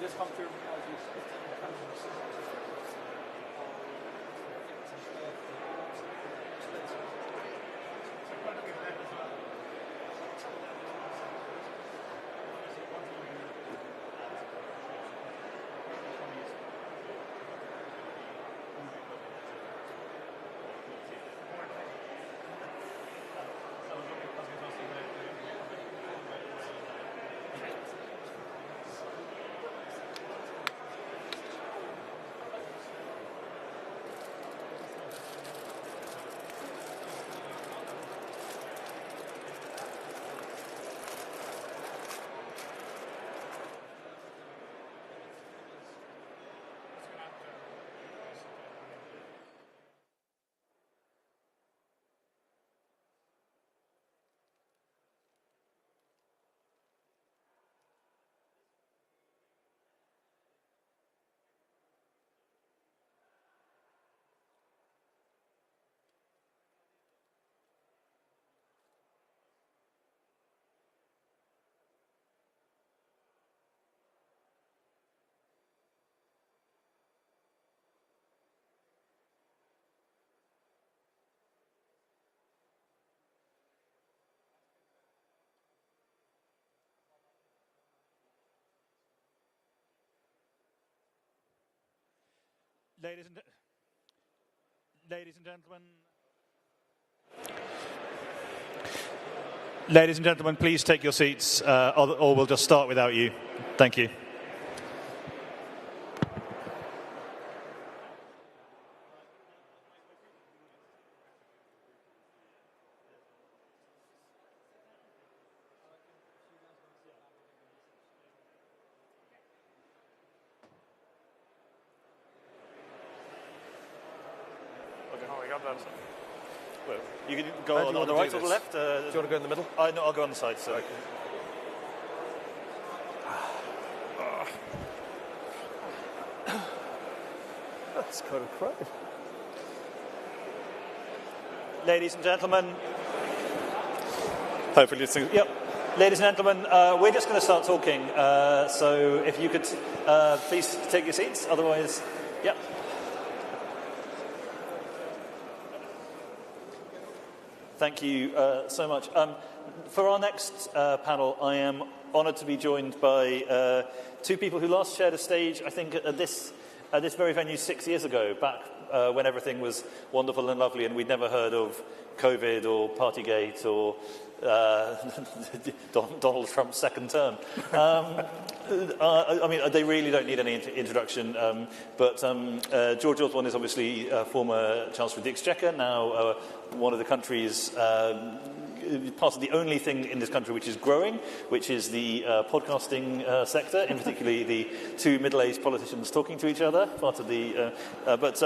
just come through as you Ladies and gentlemen, please take your seats, or we'll just start without you. Thank you. Well, you can go on the right or the left. Do you want to go in the middle? No, I'll go on the side. So. Okay. That's kind of crowded. Ladies and gentlemen, hopefully it's... Yep. Ladies and gentlemen, we're just going to start talking. So if you could please take your seats. Otherwise, yep. Thank you so much. For our next panel, I am honoured to be joined by two people who last shared a stage, I think, at this very venue 6 years ago, back when everything was wonderful and lovely and we'd never heard of COVID or Partygate or Donald Trump's second term. I mean, they really don't need any introduction, but George Osborne is obviously former Chancellor of the Exchequer, now one of the country's part of the only thing in this country which is growing, which is the podcasting sector, in particularly the two middle-aged politicians talking to each other. Part of the, but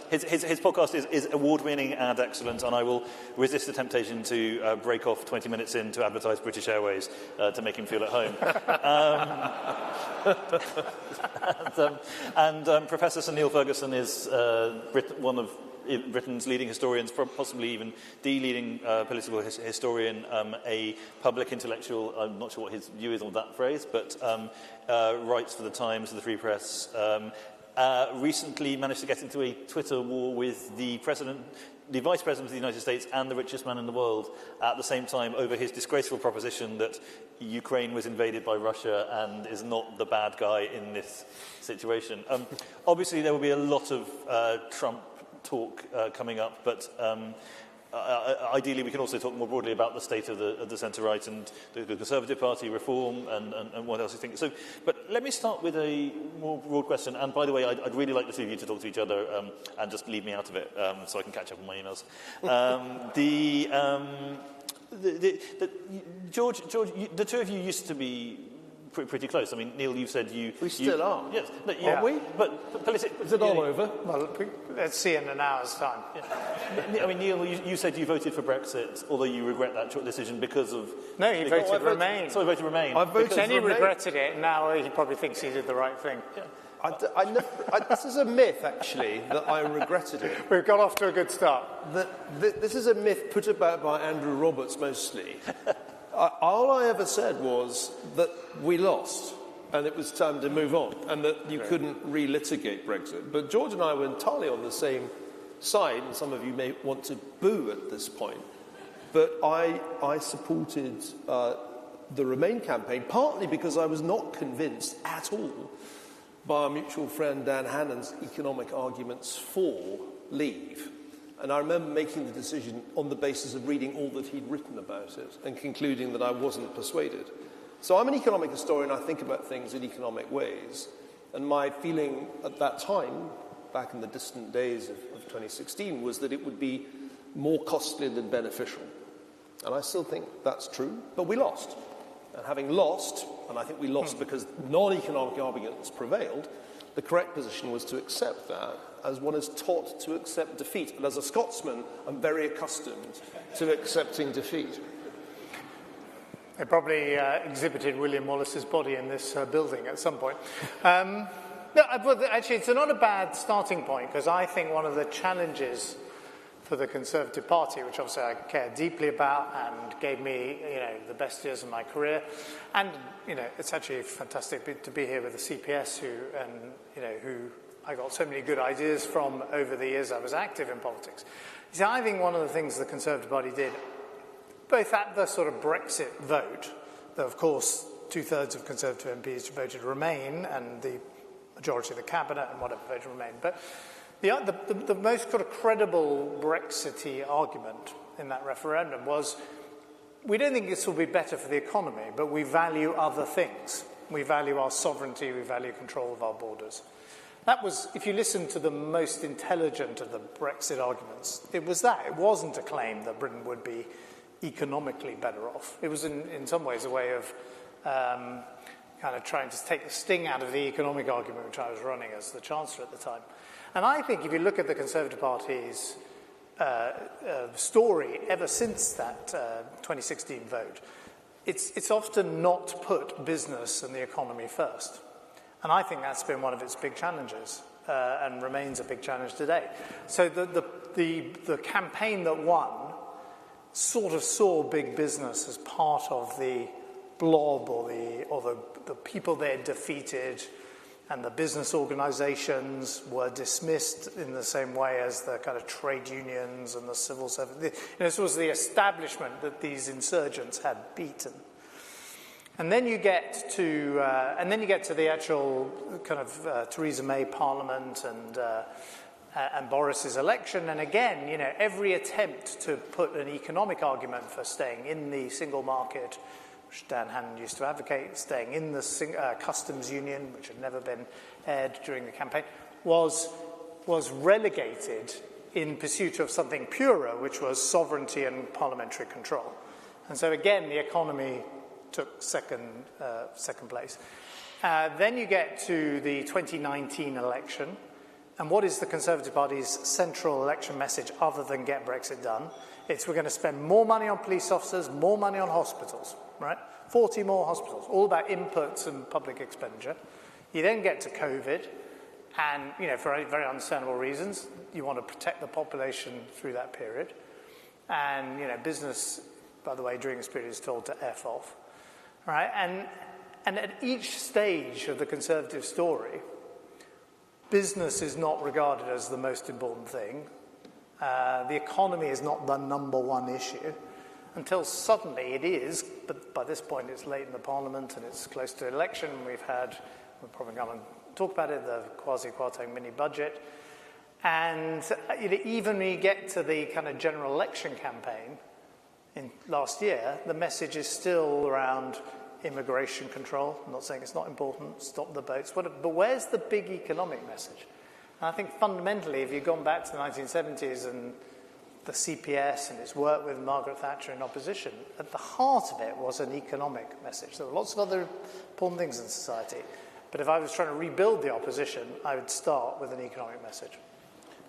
his podcast is award-winning and excellent, and I will resist the temptation to break off 20 minutes in to advertise British Airways to make him feel at home. Professor Sir Niall Ferguson is one of Britain's leading historians, possibly even the leading political historian, a public intellectual. I'm not sure what his view is on that phrase, but writes for the Times and the Free Press. Recently managed to get into a Twitter war with the Vice President of the United States and the richest man in the world at the same time over his disgraceful proposition that Ukraine was invaded by Russia and is not the bad guy in this situation. Obviously, there will be a lot of Trump talk coming up, but ideally we can also talk more broadly about the state of the centre-right and the Conservative Party reform and what else you think. So, but let me start with a more broad question, and by the way, I'd really like the two of you to talk to each other and just leave me out of it so I can catch up on my emails. George, the two of you used to be pretty close. I mean, Niall, you said you... We still are. Yes. No, Are we? But is it all over? Well, let's see in an hour's time. Yeah. I mean, Niall, you said you voted for Brexit, although you regret that decision because of... No, he voted Remain. So he voted Remain. I voted Then he Remain. regretted it, and now he probably thinks he did the right thing. Yeah. This is a myth, actually, that I regretted it. We've got off to a good start. This is a myth put about by Andrew Roberts, mostly. All I ever said was that we lost. and it was time to move on, and that you couldn't re-litigate Brexit. But George and I were entirely on the same side, and some of you may want to boo at this point, but I supported the Remain campaign, partly because I was not convinced at all by our mutual friend Dan Hannon's economic arguments for leave. And I remember making the decision on the basis of reading all that he'd written about it and concluding that I wasn't persuaded. So I'm an economic historian. I think about things in economic ways. And my feeling at that time, back in the distant days of 2016, was that it would be more costly than beneficial. And I still think that's true, but we lost. And having lost, and I think we lost because non-economic arguments prevailed, the correct position was to accept that, as one is taught to accept defeat. And as a Scotsman, I'm very accustomed to accepting defeat. They probably exhibited William Wallace's body in this building at some point. No, but actually, it's not a bad starting point, because I think one of the challenges for the Conservative Party, which obviously I care deeply about and gave me, the best years of my career, and it's actually fantastic to be here with the CPS, who I got so many good ideas from over the years I was active in politics. See, I think one of the things the Conservative Party did, both at the sort of Brexit vote, though of course 2/3 of Conservative MPs voted Remain, and the majority of the cabinet and whatever voted Remain, but the most sort of credible Brexity argument in that referendum was, we don't think this will be better for the economy, but we value other things. We value our sovereignty, we value control of our borders. That was, if you listen to the most intelligent of the Brexit arguments, it was that. It wasn't a claim that Britain would be economically better off. It was in some ways a way of kind of trying to take the sting out of the economic argument which I was running as the Chancellor at the time. And I think if you look at the Conservative Party's story ever since that 2016 vote, it's often not put business and the economy first. And I think that's been one of its big challenges and remains a big challenge today. So the campaign that won sort of saw big business as part of the blob or the people they had defeated, and the business organisations were dismissed in the same way as the kind of trade unions and the civil service. This was the establishment that these insurgents had beaten. And then you get to the actual kind of Theresa May Parliament and Boris's election. And again, every attempt to put an economic argument for staying in the single market, which Dan Hannan used to advocate, staying in the customs union, which had never been aired during the campaign, was relegated in pursuit of something purer, which was sovereignty and parliamentary control. And so again, the economy took second place. Then you get to the 2019 election, and what is the Conservative Party's central election message other than get Brexit done? It's we're going to spend more money on police officers, more money on hospitals, right? 40 more hospitals, all about inputs and public expenditure. You then get to COVID, and for very understandable reasons, you want to protect the population through that period. And business, by the way, during this period is told to F off. Right? And at each stage of the Conservative story, business is not regarded as the most important thing. The economy is not the number one issue until suddenly it is, but by this point it's late in the Parliament and it's close to election. We'll probably come and talk about it, the quasi-Kwarteng mini-budget. And even when you get to the kind of general election campaign, in last year, the message is still around immigration control. I'm not saying it's not important, stop the boats, but where's the big economic message? And I think fundamentally, if you've gone back to the 1970s and the CPS and its work with Margaret Thatcher in opposition, at the heart of it was an economic message. There were lots of other important things in society, but if I was trying to rebuild the opposition, I would start with an economic message.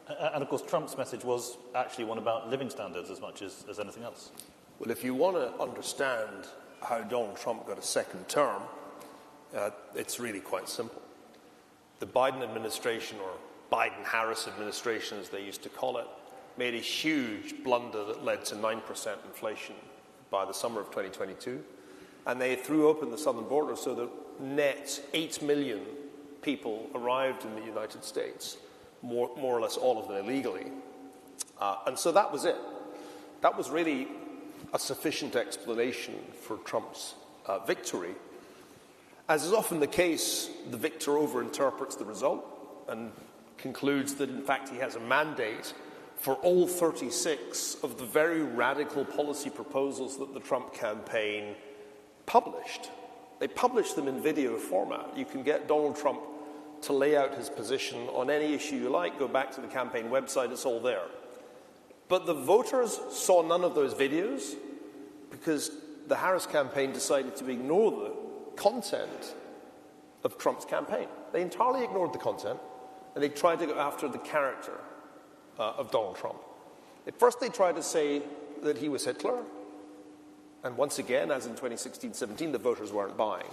And of course, Trump's message was actually one about living standards as much as anything else. Well, if you want to understand how Donald Trump got a second term, it's really quite simple. The Biden administration, or Biden-Harris administration as they used to call it, made a huge blunder that led to 9% inflation by the summer of 2022. And they threw open the southern border so that net 8 million people arrived in the United States, more or less all of them illegally. And so that was it. That was really a sufficient explanation for Trump's victory. As is often the case, the victor overinterprets the result and concludes that, in fact, he has a mandate for all 36 of the very radical policy proposals that the Trump campaign published. They published them in video format. You can get Donald Trump to lay out his position on any issue you like. Go back to the campaign website, it's all there. But the voters saw none of those videos because the Harris campaign decided to ignore the content of Trump's campaign. They entirely ignored the content, and they tried to go after the character of Donald Trump. At first, they tried to say that he was Hitler, and once again, as in 2016-17, the voters weren't buying.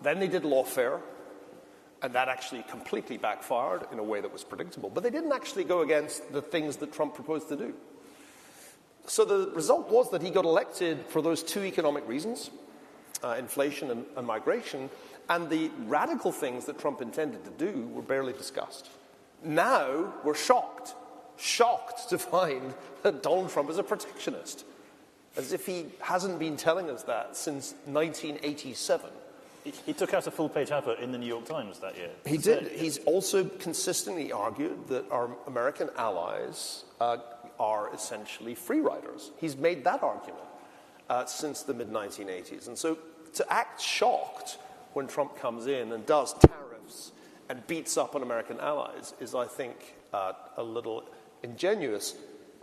Then they did lawfare, and that actually completely backfired in a way that was predictable. But they didn't actually go against the things that Trump proposed to do. So the result was that he got elected for those two economic reasons, inflation and migration, and the radical things that Trump intended to do were barely discussed. Now we're shocked to find that Donald Trump is a protectionist, as if he hasn't been telling us that since 1987. He took out a full-page advert in the New York Times that year. He did. He's also consistently argued that our American allies are essentially free riders. He's made that argument since the mid-1980s. And so to act shocked when Trump comes in and does tariffs and beats up on American allies is, I think, a little ingenuous.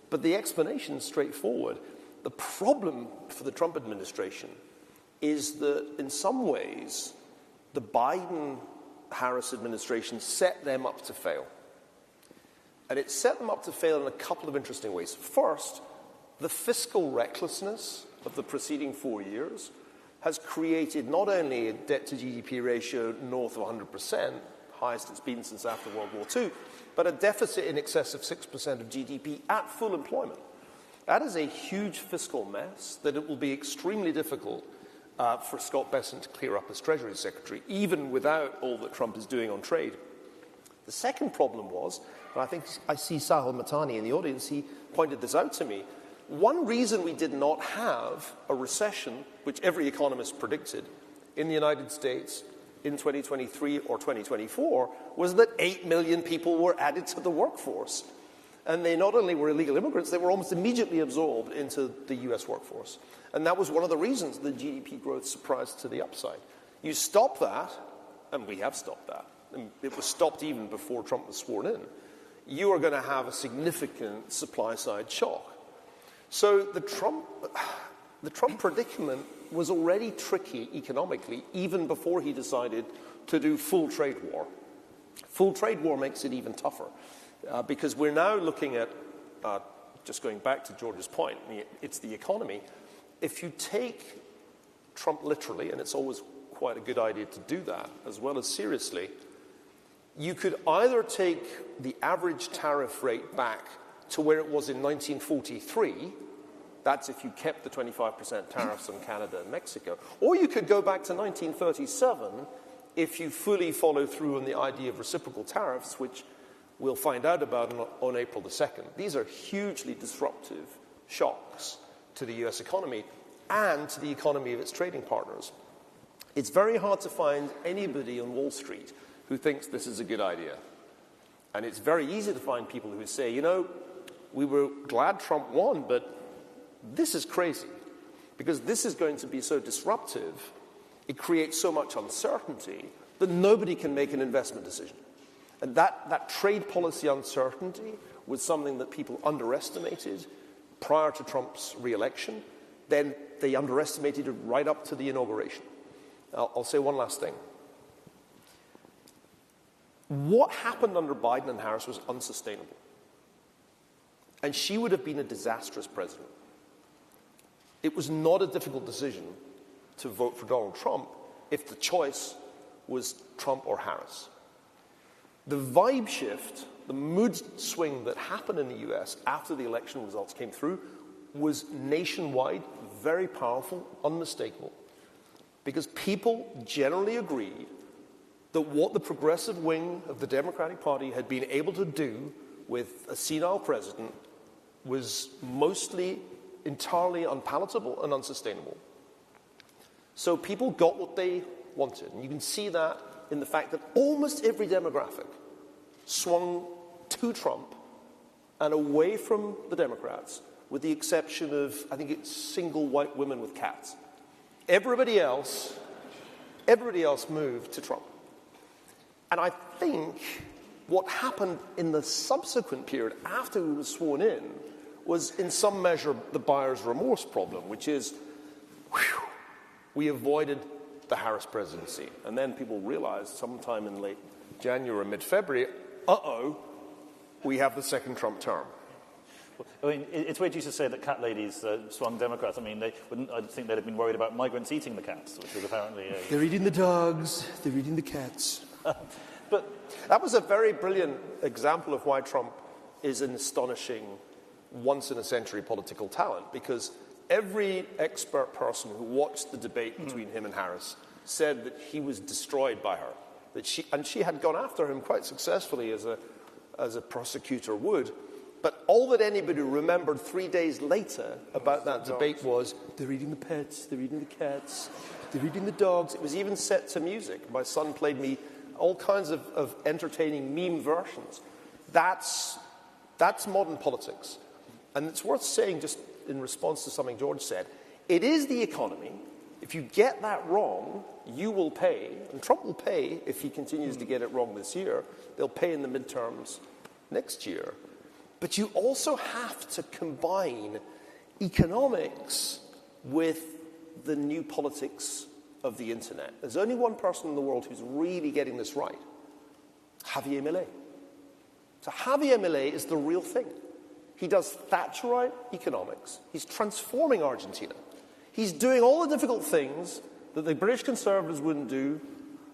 But the explanation is straightforward. The problem for the Trump administration is that, in some ways, the Biden-Harris administration set them up to fail. And it set them up to fail in a couple of interesting ways. First, the fiscal recklessness of the preceding 4 years has created not only a debt-to-GDP ratio north of 100%, highest it's been since after World War II, but a deficit in excess of 6% of GDP at full employment. That is a huge fiscal mess that it will be extremely difficult for Scott Bessent to clear up as Treasury Secretary, even without all that Trump is doing on trade. The second problem was, and I think I see Sahil Matani in the audience, he pointed this out to me, one reason we did not have a recession, which every economist predicted, in the United States in 2023 or 2024, was that 8 million people were added to the workforce. And they not only were illegal immigrants, they were almost immediately absorbed into the US workforce. And that was one of the reasons the GDP growth surprised to the upside. You stop that, and we have stopped that, and it was stopped even before Trump was sworn in, you are going to have a significant supply-side shock. So the Trump predicament was already tricky economically, even before he decided to do full trade war. Full trade war makes it even tougher. Because we're now looking at, just going back to George's point, it's the economy. If you take Trump literally, and it's always quite a good idea to do that, as well as seriously, you could either take the average tariff rate back to where it was in 1943, that's if you kept the 25% tariffs on Canada and Mexico, or you could go back to 1937 if you fully follow through on the idea of reciprocal tariffs, which we'll find out about on April the 2nd. These are hugely disruptive shocks to the US economy and to the economy of its trading partners. It's very hard to find anybody on Wall Street who thinks this is a good idea. And it's very easy to find people who say, you know, we were glad Trump won, but this is crazy. Because this is going to be so disruptive, it creates so much uncertainty that nobody can make an investment decision. And that trade policy uncertainty was something that people underestimated prior to Trump's re-election. Then they underestimated it right up to the inauguration. I'll say one last thing. What happened under Biden and Harris was unsustainable. And she would have been a disastrous president. It was not a difficult decision to vote for Donald Trump if the choice was Trump or Harris. The vibe shift, the mood swing that happened in the US after the election results came through was nationwide, very powerful, unmistakable. because people generally agreed that what the progressive wing of the Democratic Party had been able to do with a senile president was mostly entirely unpalatable and unsustainable. So people got what they wanted. And you can see that in the fact that almost every demographic swung to Trump and away from the Democrats, with the exception of, I think it's single white women with cats. Everybody else moved to Trump. And I think what happened in the subsequent period after he was sworn in was in some measure the buyer's remorse problem, which is, we avoided the Harris presidency. And then people realized sometime in late January or mid-February, we have the second Trump term. I mean, it's weird you should say that cat ladies swung Democrats. I mean, I think they'd have been worried about migrants eating the cats, which was apparently a... They're eating the dogs, they're eating the cats. But that was a very brilliant example of why Trump is an astonishing once-in-a-century political talent, because every expert person who watched the debate between him and Harris said that he was destroyed by her, that she had gone after him quite successfully as a prosecutor would. But all that anybody remembered 3 days later about that debate was, they're eating the pets, they're eating the cats, they're eating the dogs. It was even set to music. My son played me all kinds of entertaining meme versions. That's modern politics. And it's worth saying, just in response to something George said, it is the economy. If you get that wrong, you will pay. And Trump will pay if he continues to get it wrong this year. They'll pay in the midterms next year. But you also have to combine economics with the new politics of the internet. There's only one person in the world who's really getting this right, Javier Milei. So Javier Milei is the real thing. He does Thatcherite economics. He's transforming Argentina. He's doing all the difficult things that the British Conservatives wouldn't do,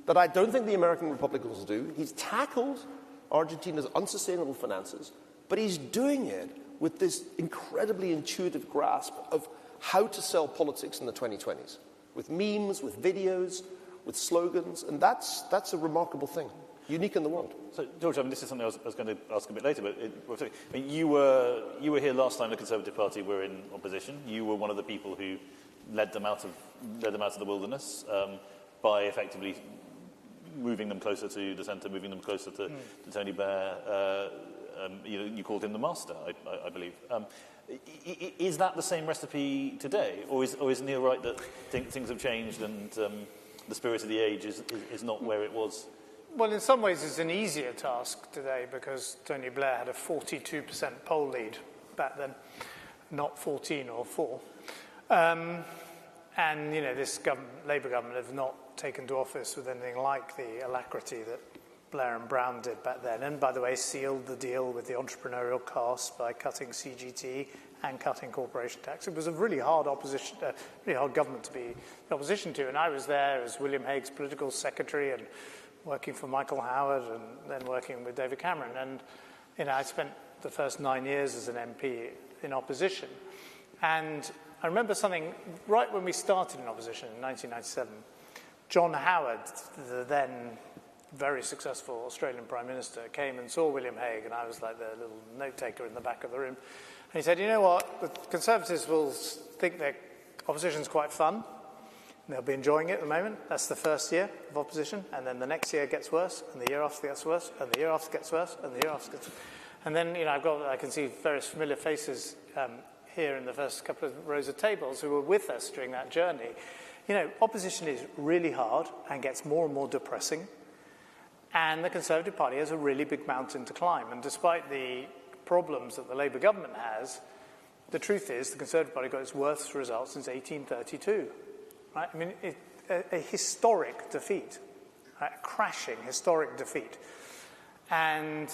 that I don't think the American Republicans do. He's tackled Argentina's unsustainable finances, but he's doing it with this incredibly intuitive grasp of how to sell politics in the 2020s, with memes, with videos, with slogans, and that's a remarkable thing, unique in the world. So, George, I mean, this is something I was going to ask a bit later, but you were here last time the Conservative Party were in opposition. You were one of the people who led them out of the wilderness by effectively moving them closer to the centre, moving them closer to Tony Blair. You called him the master, I believe. Is that the same recipe today, or is Neil right that things have changed and the spirit of the age is not where it was? Well, in some ways, it's an easier task today because Tony Blair had a 42% poll lead back then, not 14 or 4. And, this Labour government have not taken to office with anything like the alacrity that Blair and Brown did back then. And, by the way, sealed the deal with the entrepreneurial class by cutting CGT and cutting corporation tax. It was a really hard government to be in opposition to. And I was there as William Hague's political secretary and working for Michael Howard and then working with David Cameron. And, I spent the first 9 years as an MP in opposition. And I remember something right when we started in opposition in 1997. John Howard, the then very successful Australian Prime Minister, came and saw William Hague, and I was like the little note-taker in the back of the room. And he said, you know what, the Conservatives will think that opposition's quite fun, and they'll be enjoying it at the moment. That's the first year of opposition, and then the next year gets worse, and the year after gets worse, and the year after gets worse, and the year after gets worse. And then, I can see various familiar faces here in the first couple of rows of tables who were with us during that journey. Opposition is really hard and gets more and more depressing. And the Conservative Party has a really big mountain to climb. And despite the problems that the Labour government has, the truth is the Conservative Party got its worst results since 1832. Right? I mean, a historic defeat, right? A crashing historic defeat. And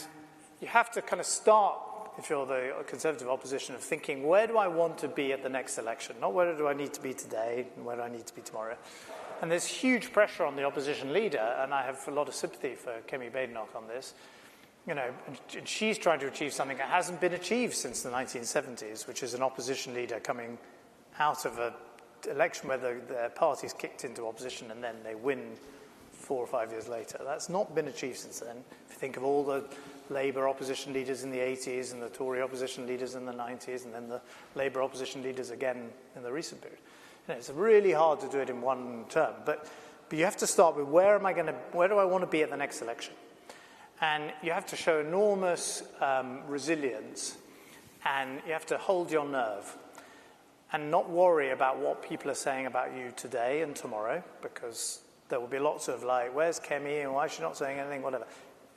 you have to kind of start, if you're the Conservative opposition, of thinking, where do I want to be at the next election? Not where do I need to be today and where do I need to be tomorrow? And there's huge pressure on the opposition leader, and I have a lot of sympathy for Kemi Badenoch on this. And she's trying to achieve something that hasn't been achieved since the 1970s, which is an opposition leader coming out of a election where their party's kicked into opposition and then they win 4 or 5 years later. That's not been achieved since then. If you think of all the Labour opposition leaders in the 80s and the Tory opposition leaders in the 90s and then the Labour opposition leaders again in the recent period. It's really hard to do it in one term, but you have to start with where do I want to be at the next election? And you have to show enormous resilience, and you have to hold your nerve and not worry about what people are saying about you today and tomorrow, because there will be lots of like, where's Kemi and why is she not saying anything, whatever.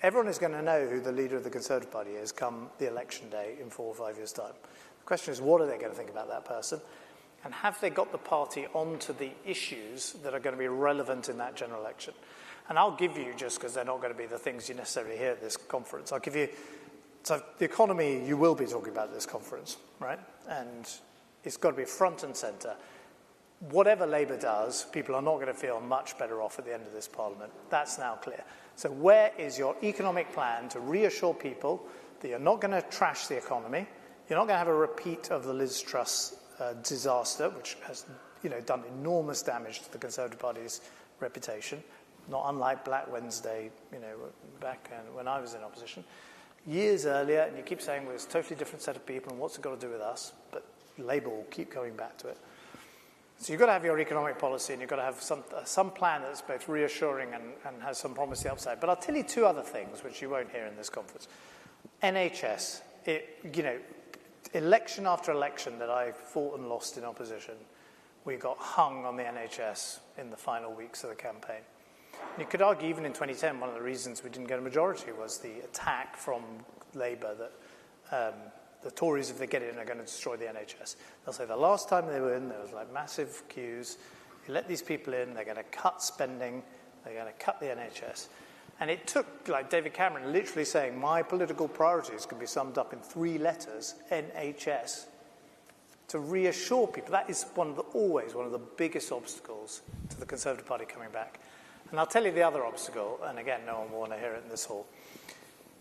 Everyone is going to know who the leader of the Conservative Party is come the election day in 4 or 5 years' time. The question is, what are they going to think about that person? And have they got the party onto the issues that are going to be relevant in that general election? And I'll give you, just because they're not going to be the things you necessarily hear at this conference, I'll give you, so the economy you will be talking about at this conference, right? And it's got to be front and centre. Whatever Labour does, people are not going to feel much better off at the end of this Parliament. That's now clear. So where is your economic plan to reassure people that you're not going to trash the economy, you're not going to have a repeat of the Liz Truss disaster, which has done enormous damage to the Conservative Party's reputation, not unlike Black Wednesday, back when I was in opposition, years earlier, and you keep saying, well, it's a totally different set of people, and what's it got to do with us? But Labour will keep coming back to it. So you've got to have your economic policy, and you've got to have some plan that's both reassuring and has some promise the upside. But I'll tell you 2 other things, which you won't hear in this conference. NHS, election after election that I fought and lost in opposition, we got hung on the NHS in the final weeks of the campaign. And you could argue even in 2010, one of the reasons we didn't get a majority was the attack from Labour that the Tories, if they get in, are going to destroy the NHS. They'll say the last time they were in, there was like massive queues. You let these people in, they're going to cut spending, they're going to cut the NHS. And it took, like David Cameron literally saying, my political priorities can be summed up in 3 letters, NHS, to reassure people. That is always one of the biggest obstacles to the Conservative Party coming back. And I'll tell you the other obstacle, and again, no one will want to hear it in this hall.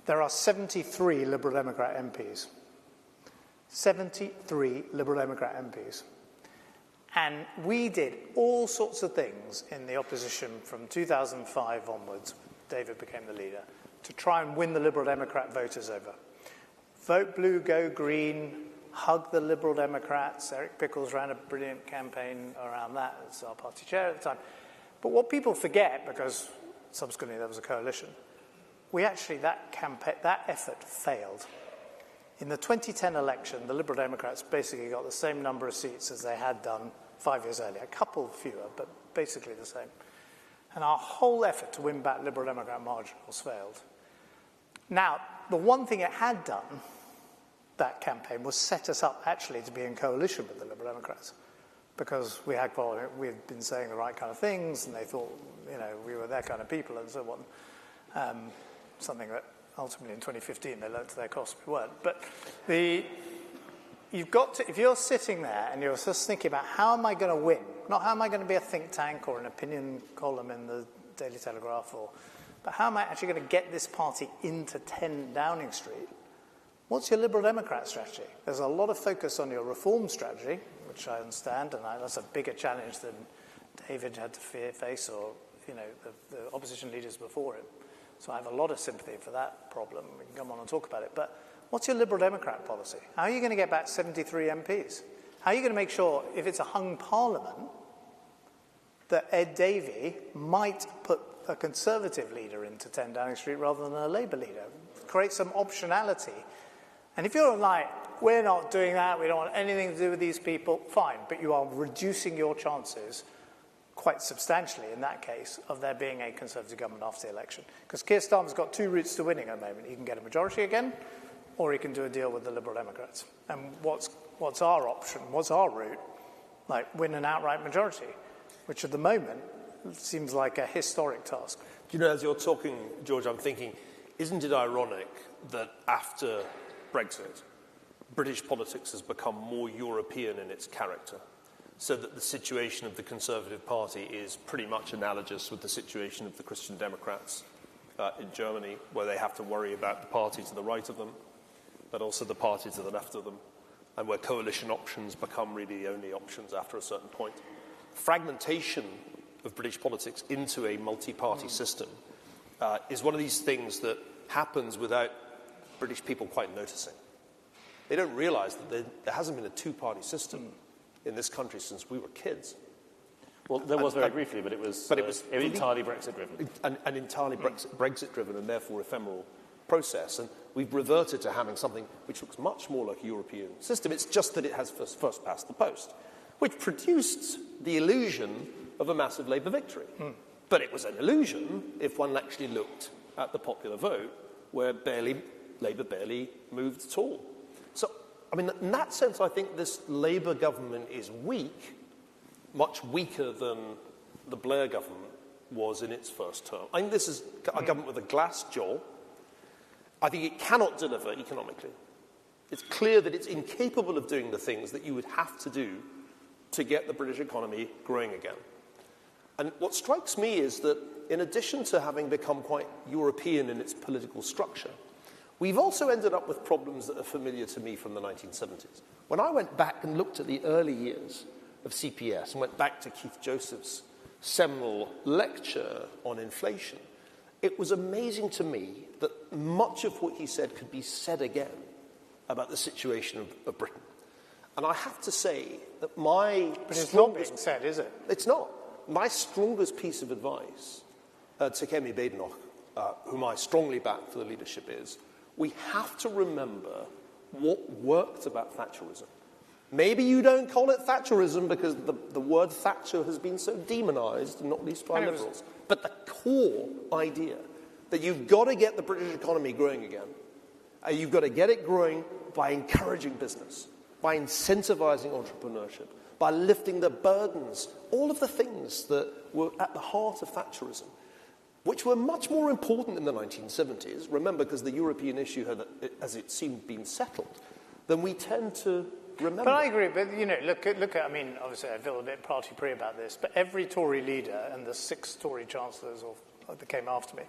There are 73 Liberal Democrat MPs. 73 Liberal Democrat MPs. And we did all sorts of things in the opposition from 2005 onwards, David became the leader, to try and win the Liberal Democrat voters over. Vote Blue, Go Green, hug the Liberal Democrats. Eric Pickles ran a brilliant campaign around that as our party chair at the time. But what people forget, because subsequently there was a coalition, that effort failed. In the 2010 election, the Liberal Democrats basically got the same number of seats as they had done 5 years earlier. A couple fewer, but basically the same. And our whole effort to win back Liberal Democrat marginals failed. Now, the one thing it had done, that campaign, was set us up actually to be in coalition with the Liberal Democrats. Because we had been saying the right kind of things, and they thought, we were their kind of people and so on. Something that ultimately in 2015 they learned to their cost we weren't. But you've got to, if you're sitting there and you're just thinking about how am I going to win, not how am I going to be a think tank or an opinion column in the Daily Telegraph, but how am I actually going to get this party into 10 Downing Street? What's your Liberal Democrat strategy? There's a lot of focus on your reform strategy, which I understand, and that's a bigger challenge than David had to face or the opposition leaders before him. So I have a lot of sympathy for that problem. We can come on and talk about it. But what's your Liberal Democrat policy? How are you going to get back 73 MPs? How are you going to make sure, if it's a hung parliament, that Ed Davey might put a Conservative leader into 10 Downing Street rather than a Labour leader? Create some optionality. And if you're like, we're not doing that, we don't want anything to do with these people, fine. But you are reducing your chances quite substantially, in that case, of there being a Conservative government after the election. Because Keir Starmer's got 2 routes to winning at the moment. He can get a majority again, or he can do a deal with the Liberal Democrats. And what's our option? What's our route? Like, win an outright majority, which at the moment seems like a historic task. Do you know, as you're talking, George, I'm thinking, isn't it ironic that after Brexit, British politics has become more European in its character, so that the situation of the Conservative Party is pretty much analogous with the situation of the Christian Democrats in Germany, where they have to worry about the party to the right of them, but also the party to the left of them, and where coalition options become really the only options after a certain point. fragmentation of British politics into a multi-party system is one of these things that happens without British people quite noticing. They don't realise that there hasn't been a two-party system in this country since we were kids. Well, there was very briefly, but it was entirely Brexit-driven. And entirely Brexit-driven and therefore ephemeral process. And we've reverted to having something which looks much more like a European system. It's just that it has first past the post, which produced the illusion of a massive Labour victory. But it was an illusion if one actually looked at the popular vote, where Labour barely moved at all. So, I mean, in that sense, I think this Labour government is weak, much weaker than the Blair government was in its first term. I think this is a government with a glass jaw. I think it cannot deliver economically. It's clear that it's incapable of doing the things that you would have to do to get the British economy growing again. And what strikes me is that in addition to having become quite European in its political structure, we've also ended up with problems that are familiar to me from the 1970s. When I went back and looked at the early years of CPS and went back to Keith Joseph's seminal lecture on inflation, it was amazing to me that much of what he said could be said again about the situation of Britain. And I have to say that my But it's not being said, is it? It's not. My strongest piece of advice to Kemi Badenoch, whom I strongly back for the leadership, is we have to remember what worked about Thatcherism. Maybe you don't call it Thatcherism because the word Thatcher has been so demonised, not least by liberals. But the core idea that you've got to get the British economy growing again, you've got to get it growing by encouraging business, by incentivising entrepreneurship, by lifting the burdens, all of the things that were at the heart of Thatcherism, which were much more important in the 1970s, remember, because the European issue had, as it seemed, been settled, than we tend to remember. But I agree, but, you know, look at I mean, obviously I feel a bit party-pree about this, but every Tory leader and the 6 Tory chancellors that came after me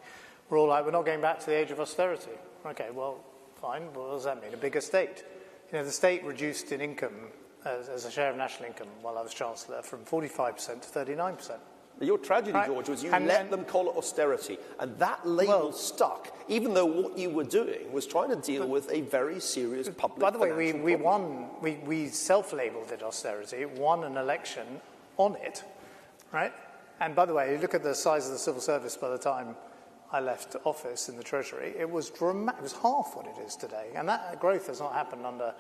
were all like, we're not going back to the age of austerity. Okay, well, fine, what does that mean? A bigger state. You know, the state reduced in income as a share of national income while I was Chancellor from 45% to 39%. Your tragedy, right, George, was you let them call it austerity, and that label stuck, even though what you were doing was trying to deal with a very serious public By the way, problem. we self-labelled it austerity, won an election on it, right? And by the way, you look at the size of the civil service by the time I left office in the Treasury, it was dramatic. It was half what it is today, and that growth has not happened under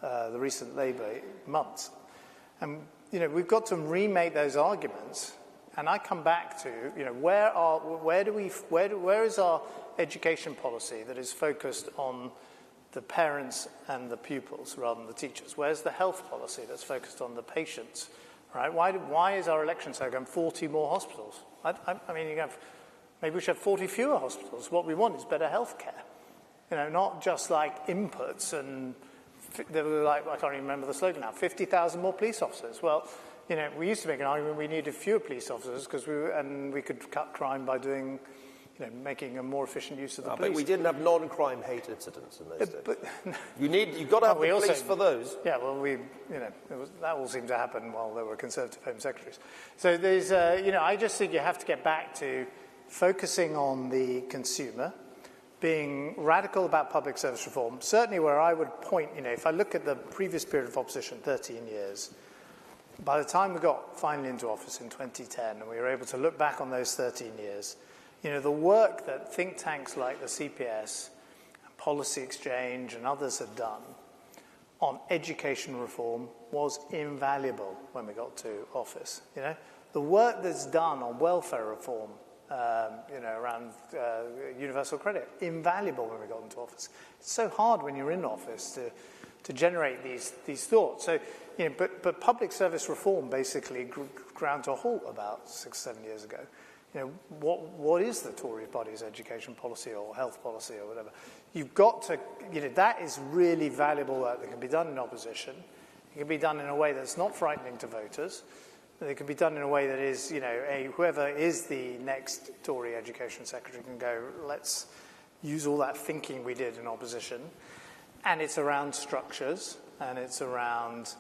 the recent Labour months. And you know, we've got to remake those arguments. And I come back to, you know, where is our education policy that is focused on the parents and the pupils rather than the teachers? Where's the health policy that's focused on the patients? Right? Why is our election slogan 40 more hospitals? I mean, maybe we should have 40 fewer hospitals. What we want is better health care. You know, not just like inputs and they were like, I can't even remember the slogan now, 50,000 more police officers. Well, you know, we used to make an argument we needed fewer police officers because we could cut crime by doing, you know, making a more efficient use of the police. But we didn't have non-crime hate incidents in those days. But you've got to have the police for those. Yeah, well, that all seemed to happen while there were Conservative Home Secretaries. So there's, you know, I just think you have to get back to focusing on the consumer, being radical about public service reform. Certainly where I would point, you know, if I look at the previous period of opposition, 13 years, by the time we got finally into office in 2010 and we were able to look back on those 13 years, you know, the work that think tanks like the CPS, Policy Exchange and others had done on education reform was invaluable when we got to office. You know, the work that's done on welfare reform, you know, around universal credit, invaluable when we got into office. It's so hard when you're in office to generate these thoughts. So, you know, but public service reform basically ground to a halt about 6-7 years ago. You know, what is the Tory party's education policy or health policy or whatever? You've got to, you know, that is really valuable work that can be done in opposition. It can be done in a way that's not frightening to voters. It can be done in a way that is, you know, whoever is the next Tory education secretary can go, let's use all that thinking we did in opposition. And it's around structures, and it's around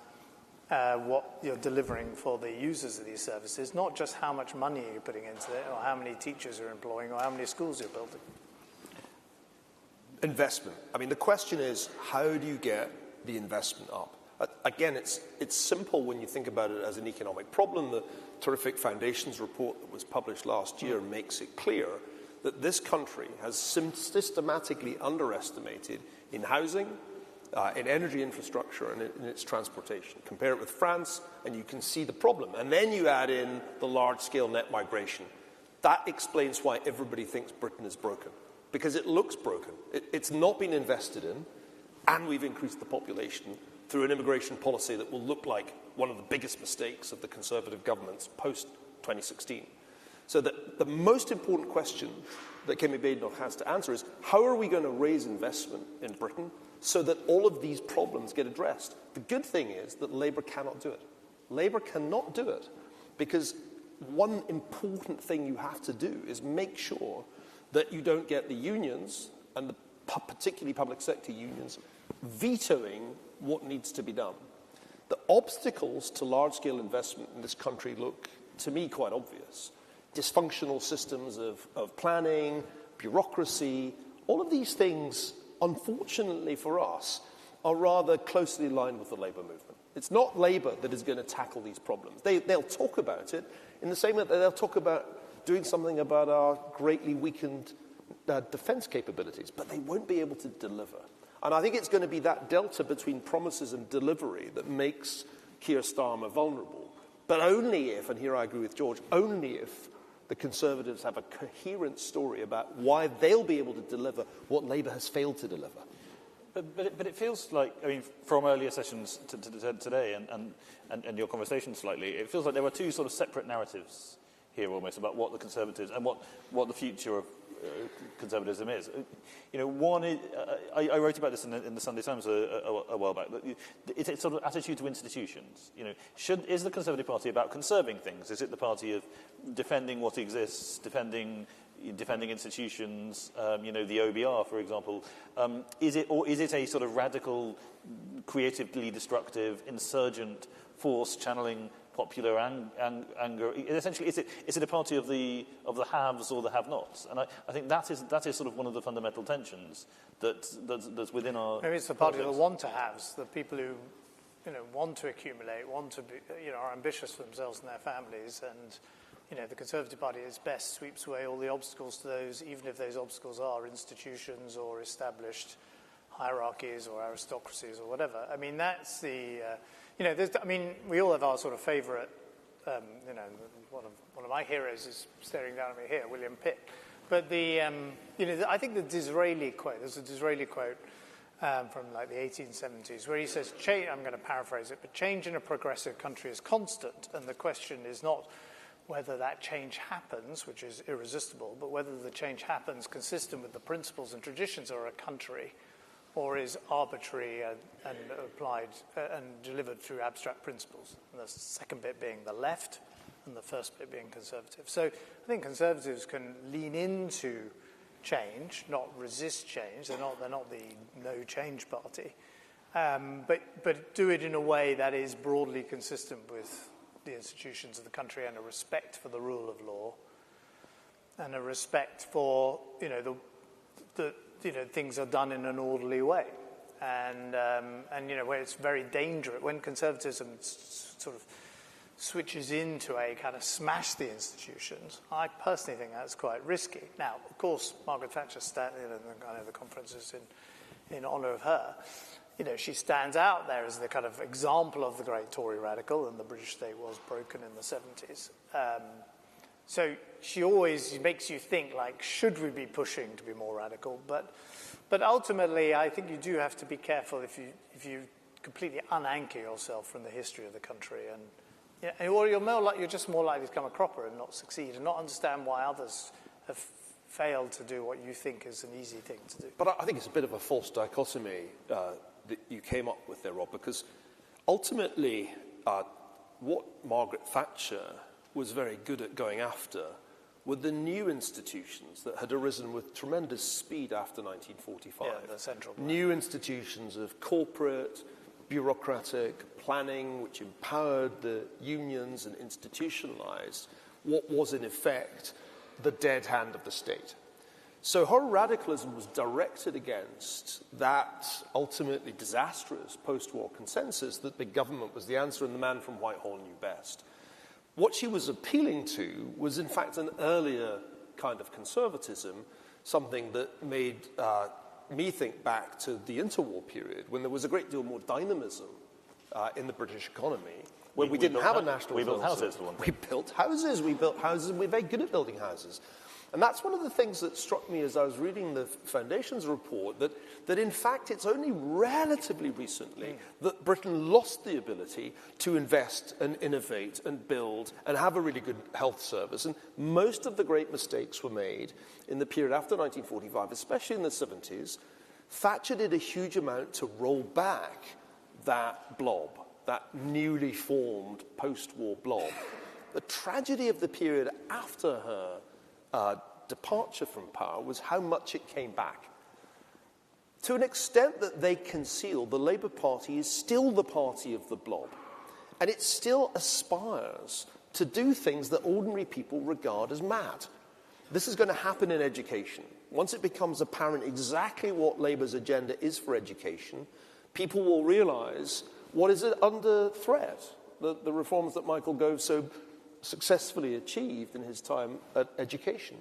what you're delivering for the users of these services, not just how much money you're putting into it, or how many teachers you're employing, or how many schools you're building. Investment. I mean, the question is, how do you get the investment up? Again, it's simple when you think about it as an economic problem. The terrific Foundations report that was published last year makes it clear that this country has systematically underestimated in housing, in energy infrastructure, and in its transportation. Compare it with France, and you can see the problem. And then you add in the large-scale net migration. That explains why everybody thinks Britain is broken, because it looks broken. It's not been invested in, and we've increased the population through an immigration policy that will look like one of the biggest mistakes of the Conservative governments post-2016. So the most important question that Kemi Badenoch has to answer is, how are we going to raise investment in Britain so that all of these problems get addressed? The good thing is that Labour cannot do it. Labour cannot do it because one important thing you have to do is make sure that you don't get the unions, and particularly public sector unions, vetoing what needs to be done. The obstacles to large-scale investment in this country look, to me, quite obvious. Dysfunctional systems of planning, bureaucracy, all of these things, unfortunately for us, are rather closely aligned with the Labour movement. It's not Labour that is going to tackle these problems. They'll talk about it in the same way that they'll talk about doing something about our greatly weakened defence capabilities, but they won't be able to deliver. And I think it's going to be that delta between promises and delivery that makes Keir Starmer vulnerable. But only if, and here I agree with George, only if the Conservatives have a coherent story about why they'll be able to deliver what Labour has failed to deliver. But it feels like, I mean, from earlier sessions to today and your conversation slightly, it feels like there were two sort of separate narratives here almost about what the Conservatives and what the future of conservatism is. You know, one is, I wrote about this in the Sunday Times a while back. It's a sort of attitude to institutions. You know, is the Conservative Party about conserving things? Is it the party of defending what exists, defending institutions? You know, the OBR, for example. Is it a sort of radical, creatively destructive, insurgent force channeling popular anger? Essentially, is it a party of the haves or the have-nots? And I think that is sort of one of the fundamental tensions that's within our. Maybe it's the party of the want-to-haves, the people who, you know, want to accumulate, want to be, you know, are ambitious for themselves and their families, and you know, the Conservative Party at its best sweeps away all the obstacles to those, even if those obstacles are institutions or established hierarchies or aristocracies or whatever. I mean, that's the. You know, we all have our sort of favourite, you know, one of my heroes is staring down at me here, William Pitt. But you know, I think the Disraeli quote, there's a Disraeli quote from like the 1870s where he says, I'm going to paraphrase it, but change in a progressive country is constant, and the question is not whether that change happens, which is irresistible, but whether the change happens consistent with the principles and traditions of a country, or is arbitrary and applied and delivered through abstract principles. And the second bit being the left, and the first bit being conservative. So I think Conservatives can lean into change, not resist change. They're not the no change party, but do it in a way that is broadly consistent with the institutions of the country, and a respect for the rule of law, and a respect for, you know, the you know, things are done in an orderly way, and you know, where it's very dangerous when conservatism sort of switches into a kind of smash the institutions. I personally think that's quite risky. Now, of course, Margaret Thatcher, I know the conference is in honour of her. You know, she stands out there as the kind of example of the great Tory radical, and the British state was broken in the 70s. So she always makes you think, like, should we be pushing to be more radical? But ultimately, I think you do have to be careful if you completely unanchor yourself from the history of the country, and or you're just more likely to become a cropper and not succeed, and not understand why others have failed to do what you think is an easy thing to do. But I think it's a bit of a false dichotomy that you came up with there, Rob, because ultimately, what Margaret Thatcher was very good at going after were the new institutions that had arisen with tremendous speed after 1945. Yeah, the central bank. New institutions of corporate, bureaucratic planning, which empowered the unions and institutionalized what was in effect the dead hand of the state. So her radicalism was directed against that ultimately disastrous post-war consensus that big government was the answer and the man from Whitehall knew best. What she was appealing to was in fact an earlier kind of conservatism, something that made me think back to the interwar period when there was a great deal more dynamism in the British economy, when we didn't have a national. We built houses, for one thing. We built houses. We built houses, and we're very good at building houses. And that's one of the things that struck me as I was reading the Foundation's report, that in fact it's only relatively recently that Britain lost the ability to invest and innovate and build and have a really good health service. And most of the great mistakes were made in the period after 1945, especially in the 70s. Thatcher did a huge amount to roll back that blob, that newly formed post-war blob. The tragedy of the period after her departure from power was how much it came back. To an extent that they conceal, the Labour Party is still the party of the blob. And it still aspires to do things that ordinary people regard as mad. This is going to happen in education. Once it becomes apparent exactly what Labour's agenda is for education, people will realise what is under threat. The reforms that Michael Gove so successfully achieved in his time at education.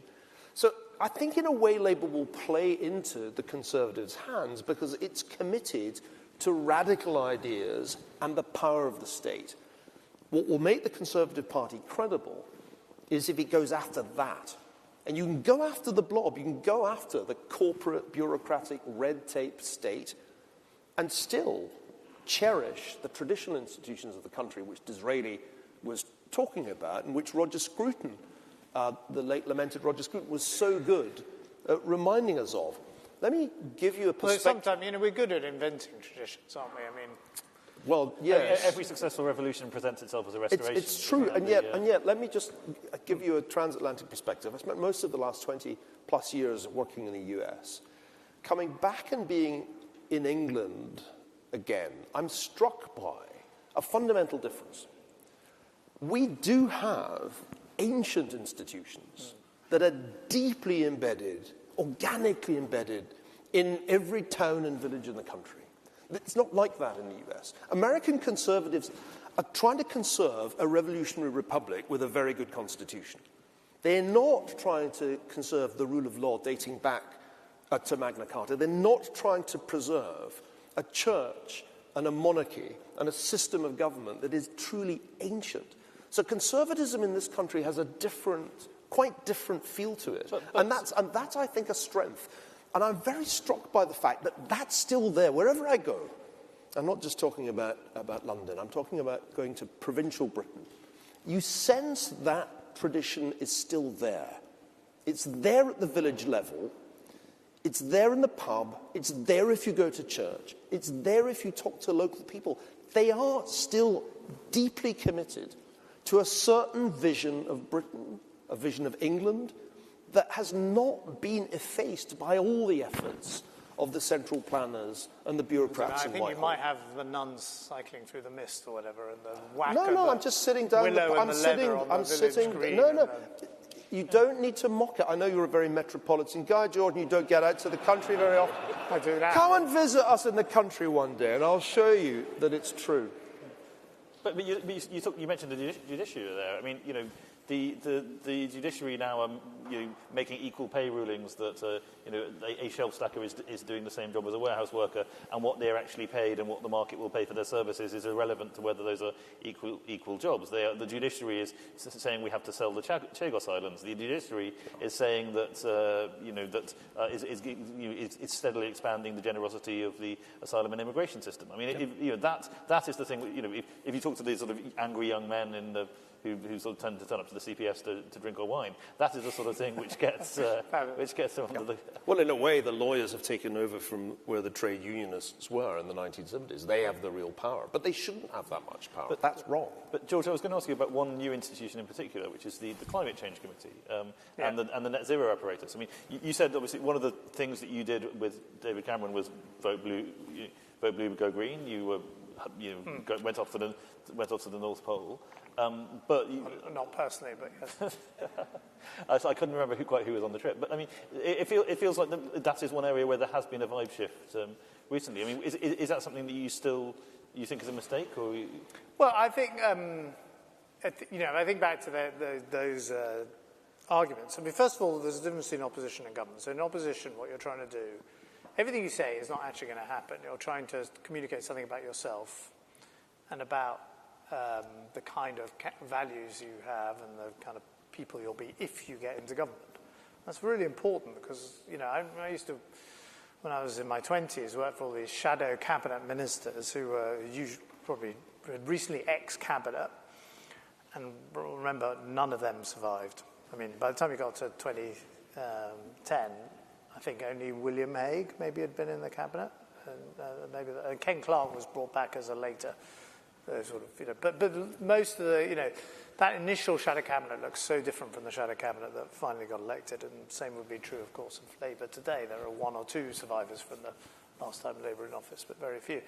So I think in a way Labour will play into the Conservatives' hands because it's committed to radical ideas and the power of the state. What will make the Conservative Party credible is if it goes after that. And you can go after the blob, you can go after the corporate, bureaucratic, red tape state and still cherish the traditional institutions of the country, which Disraeli was talking about, and which Roger Scruton, the late lamented Roger Scruton, was so good at reminding us of. Let me give you a perspective. Well, sometimes, we're good at inventing traditions, aren't we? I mean, well, yes. Every successful revolution presents itself as a restoration. It's true, and yet, let me just give you a transatlantic perspective. I spent most of the last 20-plus years working in the US. Coming back and being in England again, I'm struck by a fundamental difference. We do have ancient institutions that are deeply embedded, organically embedded, in every town and village in the country. It's not like that in the US. American conservatives are trying to conserve a revolutionary republic with a very good constitution. They're not trying to conserve the rule of law dating back to Magna Carta. They're not trying to preserve a church and a monarchy and a system of government that is truly ancient. So conservatism in this country has a quite different feel to it. And that's, I think, a strength. And I'm very struck by the fact that that's still there wherever I go. I'm not just talking about London. I'm talking about going to provincial Britain. You sense that tradition is still there. It's there at the village level. It's there in the pub. It's there if you go to church. It's there if you talk to local people. They are still deeply committed to a certain vision of Britain, a vision of England, that has not been effaced by all the efforts of the central planners and the bureaucrats in Whitehall. I think you might have the nuns cycling through the mist or whatever, and the whack No, I'm just sitting down. I'm sitting. No. You don't need to mock it. I know you're a very metropolitan guy, Jordan. You don't get out to the country very often. I do that. Come and visit us in the country one day, and I'll show you that it's true. But you mentioned the judiciary there. I mean, the judiciary now making equal pay rulings that a shelf stacker is doing the same job as a warehouse worker, and what they're actually paid and what the market will pay for their services is irrelevant to whether those are equal jobs. The judiciary is saying we have to sell the Chagos Islands. The judiciary is saying that it's steadily expanding the generosity of the asylum and immigration system. I mean, that is the thing. If you talk to these sort of angry young men in the who sort of tend to turn up to the CPS to drink or wine. That is the sort of thing which gets them under the... Well, in a way, the lawyers have taken over from where the trade unionists were in the 1970s. They have the real power, but they shouldn't have that much power. But that's wrong. But, George, I was going to ask you about one new institution in particular, which is the Climate Change Committee and the Net Zero apparatus. I mean, you said, obviously, one of the things that you did with David Cameron was vote blue, go green. You were went off to the North Pole. But not personally, but yes. I couldn't remember quite who was on the trip. But I mean, it feels like that is one area where there has been a vibe shift recently. I mean, is that something that you think is a mistake, or? Well, I think I think back to those arguments. I mean, first of all, there's a difference between opposition and government. So in opposition, what you're trying to do, everything you say is not actually going to happen. You're trying to communicate something about yourself and about the kind of values you have and the kind of people you'll be if you get into government. That's really important because, I used to, when I was in my 20s, work for all these shadow cabinet ministers who were probably recently ex-cabinet, and remember, none of them survived. I mean, by the time you got to 2010, I think only William Hague maybe had been in the cabinet, and Ken Clarke was brought back as a later but most of the, that initial shadow cabinet looks so different from the shadow cabinet that finally got elected, and the same would be true, of course, of Labour today. There are one or two survivors from the last time Labour in office, but very few.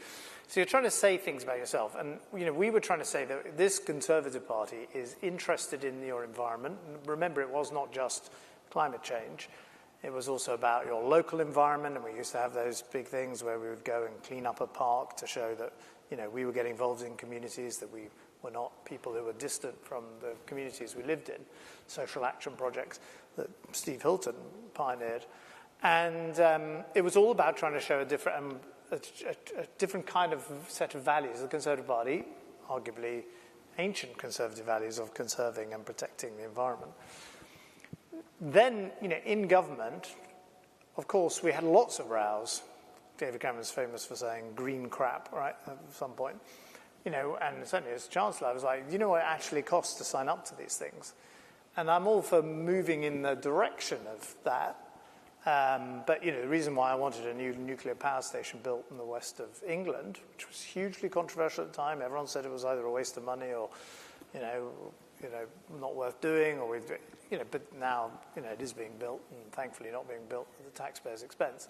So you're trying to say things about yourself, and we were trying to say that this Conservative Party is interested in your environment. Remember, it was not just climate change. It was also about your local environment, and we used to have those big things where we would go and clean up a park to show that we were getting involved in communities, that we were not people who were distant from the communities we lived in, social action projects that Steve Hilton pioneered. And it was all about trying to show a different kind of set of values. The Conservative Party, arguably ancient Conservative values of conserving and protecting the environment. Then, in government, of course, we had lots of rows. David Cameron's famous for saying green crap, right, at some point. And certainly as Chancellor, I was like, you know what it actually costs to sign up to these things? And I'm all for moving in the direction of that. But, the reason why I wanted a new nuclear power station built in the west of England, which was hugely controversial at the time, everyone said it was either a waste of money or, not worth doing, or but now, it is being built, and thankfully not being built at the taxpayers' expense.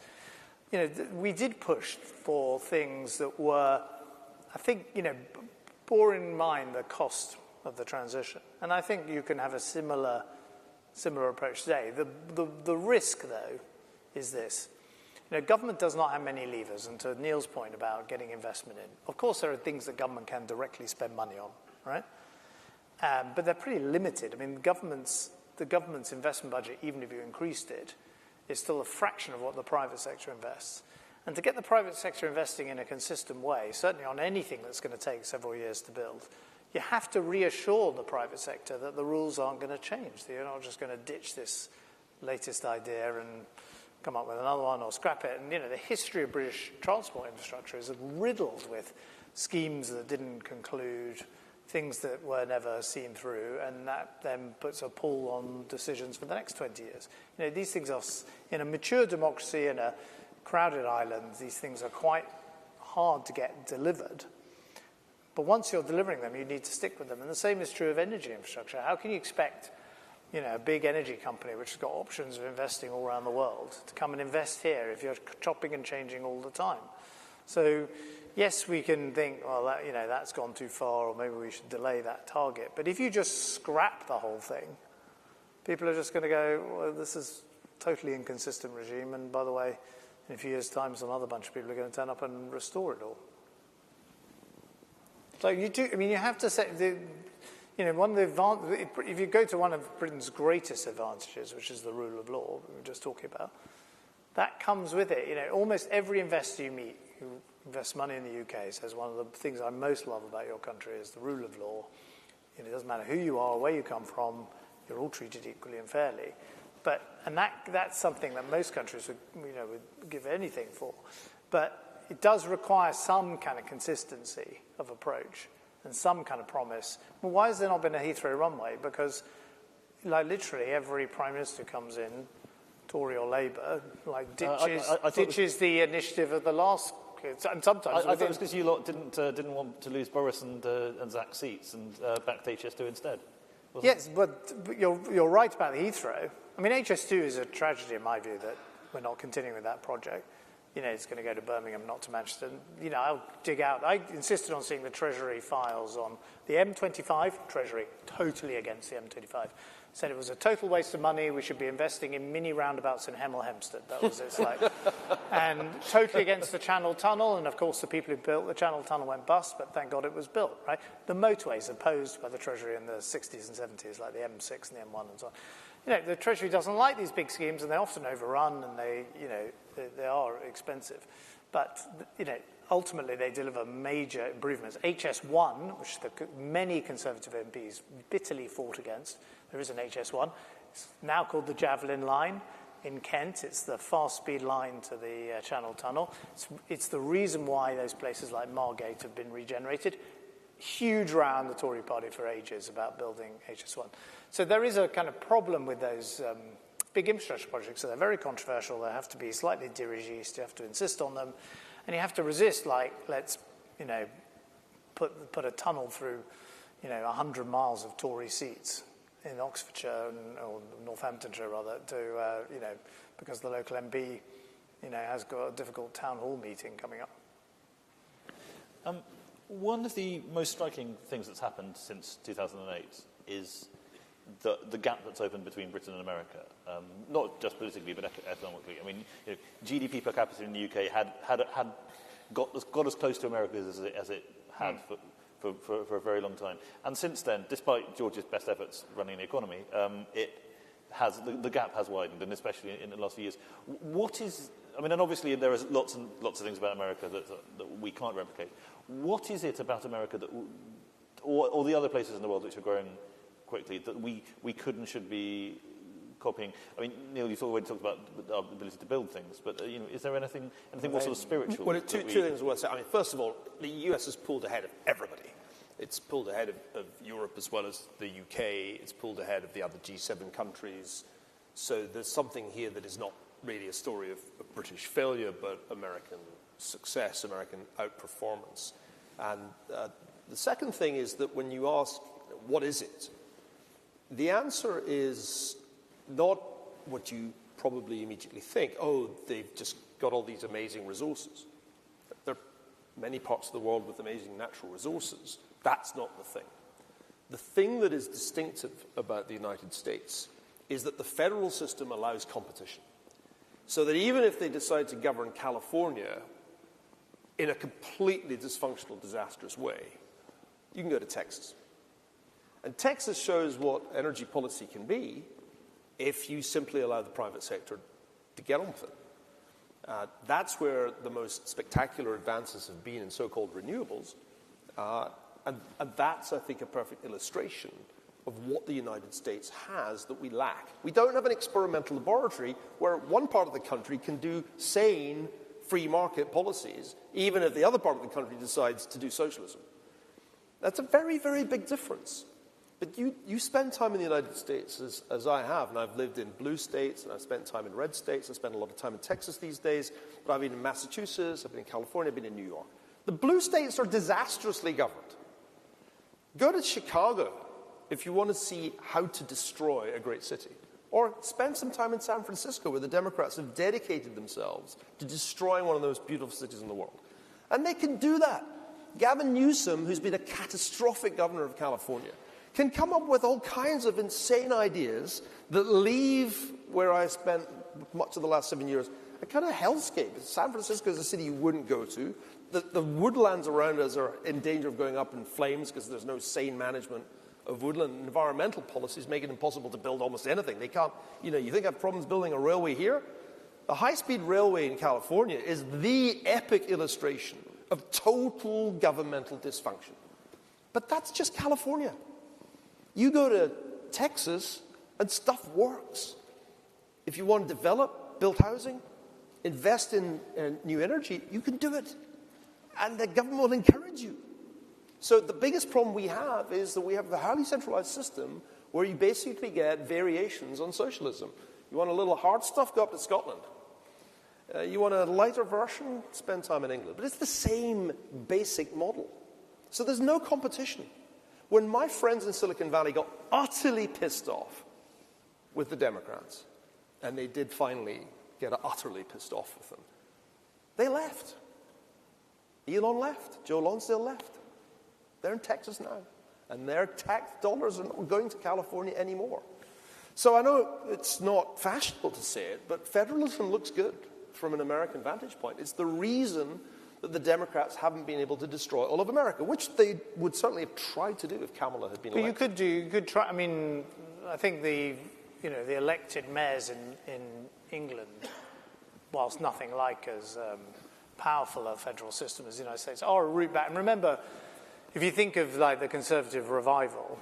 We did push for things that were, I think, bore in mind the cost of the transition. And I think you can have a similar approach today. The risk, though, is this. Government does not have many levers, and to Niall's point about getting investment in, of course there are things that government can directly spend money on, right? But they're pretty limited. I mean, the government's investment budget, even if you increased it, is still a fraction of what the private sector invests. And to get the private sector investing in a consistent way, certainly on anything that's going to take several years to build, you have to reassure the private sector that the rules aren't going to change, that you're not just going to ditch this latest idea and come up with another one or scrap it. And, the history of British transport infrastructure is riddled with schemes that didn't conclude, things that were never seen through, and that then puts a pull on decisions for the next 20 years. These things are, in a mature democracy, in a crowded island, these things are quite hard to get delivered. But once you're delivering them, you need to stick with them. And the same is true of energy infrastructure. How can you expect, a big energy company which has got options of investing all around the world to come and invest here if you're chopping and changing all the time? So, yes, we can think, well, that's gone too far, or maybe we should delay that target. But if you just scrap the whole thing, people are just going to go, well, this is a totally inconsistent regime, and by the way, in a few years' time, some other bunch of people are going to turn up and restore it all. So you have to say, one of the if you go to one of Britain's greatest advantages, which is the rule of law we were just talking about, that comes with it. Almost every investor you meet who invests money in the UK says one of the things I most love about your country is the rule of law. It doesn't matter who you are, where you come from, you're all treated equally and fairly. And that's something that most countries would give anything for. But it does require some kind of consistency of approach and some kind of promise. Well, why has there not been a Heathrow runway? Because, literally every Prime Minister comes in, Tory or Labour, ditches the initiative of the last. And sometimes I thought it was because you lot didn't want to lose Boris and Zach's seats and backed HS2 instead. Yes, but you're right about the Heathrow. I mean, HS2 is a tragedy in my view that we're not continuing with that project. it's going to go to Birmingham, not to Manchester. And, I'll dig out. I insisted on seeing the Treasury files on the M25, Treasury, totally against the M25. Said it was a total waste of money. We should be investing in mini roundabouts in Hemel Hempstead. That was its and totally against the Channel Tunnel. And of course, the people who built the Channel Tunnel went bust, but thank God it was built, right? The motorways opposed by the Treasury in the 60s and 70s, like the M6 and the M1 and so on. The Treasury doesn't like these big schemes, and they often overrun, and they are expensive. But, ultimately they deliver major improvements. HS1, which many Conservative MPs bitterly fought against, there is an HS1. It's now called the Javelin Line in Kent. It's the fast-speed line to the Channel Tunnel. It's the reason why those places like Margate have been regenerated. Huge row in the Tory party for ages about building HS1. So there is a kind of problem with those big infrastructure projects. So they're very controversial. They have to be slightly dirigiste. You have to insist on them. And you have to resist, let's, put a tunnel through, 100 miles of Tory seats in Oxfordshire or Northamptonshire, rather, because the local MP, has got a difficult town hall meeting coming up. One of the most striking things that's happened since 2008 is the gap that's opened between Britain and America, not just politically but economically. I mean, GDP per capita in the UK had got as close to America as it had for a very long time. And since then, despite George's best efforts running the economy, the gap has widened, and especially in the last few years. And obviously there is lots and lots of things about America that we can't replicate. What is it about America or the other places in the world which are growing quickly that we could and should be copying? I mean, Neil, you've already talked about our ability to build things, but is there anything more sort of spiritual? Well, two things worth saying. First of all, the US has pulled ahead of everybody. It's pulled ahead of Europe as well as the UK. It's pulled ahead of the other G7 countries. So there's something here that is not really a story of British failure, but American success, American outperformance. And the second thing is that when you ask, what is it? The answer is not what you probably immediately think. Oh, they've just got all these amazing resources. There are many parts of the world with amazing natural resources. That's not the thing. The thing that is distinctive about the United States is that the federal system allows competition. So that even if they decide to govern California in a completely dysfunctional, disastrous way, you can go to Texas. And Texas shows what energy policy can be if you simply allow the private sector to get on with it. That's where the most spectacular advances have been in so-called renewables. And that's, I think, a perfect illustration of what the United States has that we lack. We don't have an experimental laboratory where one part of the country can do sane free market policies, even if the other part of the country decides to do socialism. That's a very, very big difference. But you spend time in the United States, as I have, and I've lived in blue states, and I've spent time in red states. I spend a lot of time in Texas these days, but I've been in Massachusetts, I've been in California, I've been in New York. The blue states are disastrously governed. Go to Chicago if you want to see how to destroy a great city. Or spend some time in San Francisco, where the Democrats have dedicated themselves to destroying one of the most beautiful cities in the world. And they can do that. Gavin Newsom, who's been a catastrophic governor of California, can come up with all kinds of insane ideas that leave where I spent much of the last 7 years a kind of hellscape. San Francisco is a city you wouldn't go to. The woodlands around us are in danger of going up in flames because there's no sane management of woodland. Environmental policies make it impossible to build almost anything. They can't, you think I have problems building a railway here? The high-speed railway in California is the epic illustration of total governmental dysfunction. But that's just California. You go to Texas and stuff works. If you want to develop, build housing, invest in new energy, you can do it. And the government will encourage you. So the biggest problem we have is that we have a highly centralized system where you basically get variations on socialism. You want a little hard stuff, go up to Scotland. You want a lighter version, spend time in England. But it's the same basic model. So there's no competition. When my friends in Silicon Valley got utterly pissed off with the Democrats, and they did finally get utterly pissed off with them, They left. Elon left. Joe Lonsdale left. They're in Texas now. And their tax dollars are not going to California anymore. So I know it's not fashionable to say it, but federalism looks good from an American vantage point. It's the reason that the Democrats haven't been able to destroy all of America, which they would certainly have tried to do if Kamala had been elected. But you could try. I mean, I think the elected mayors in England, whilst nothing like as powerful a federal system as the United States, are a route back. And remember, if you think of like the Conservative revival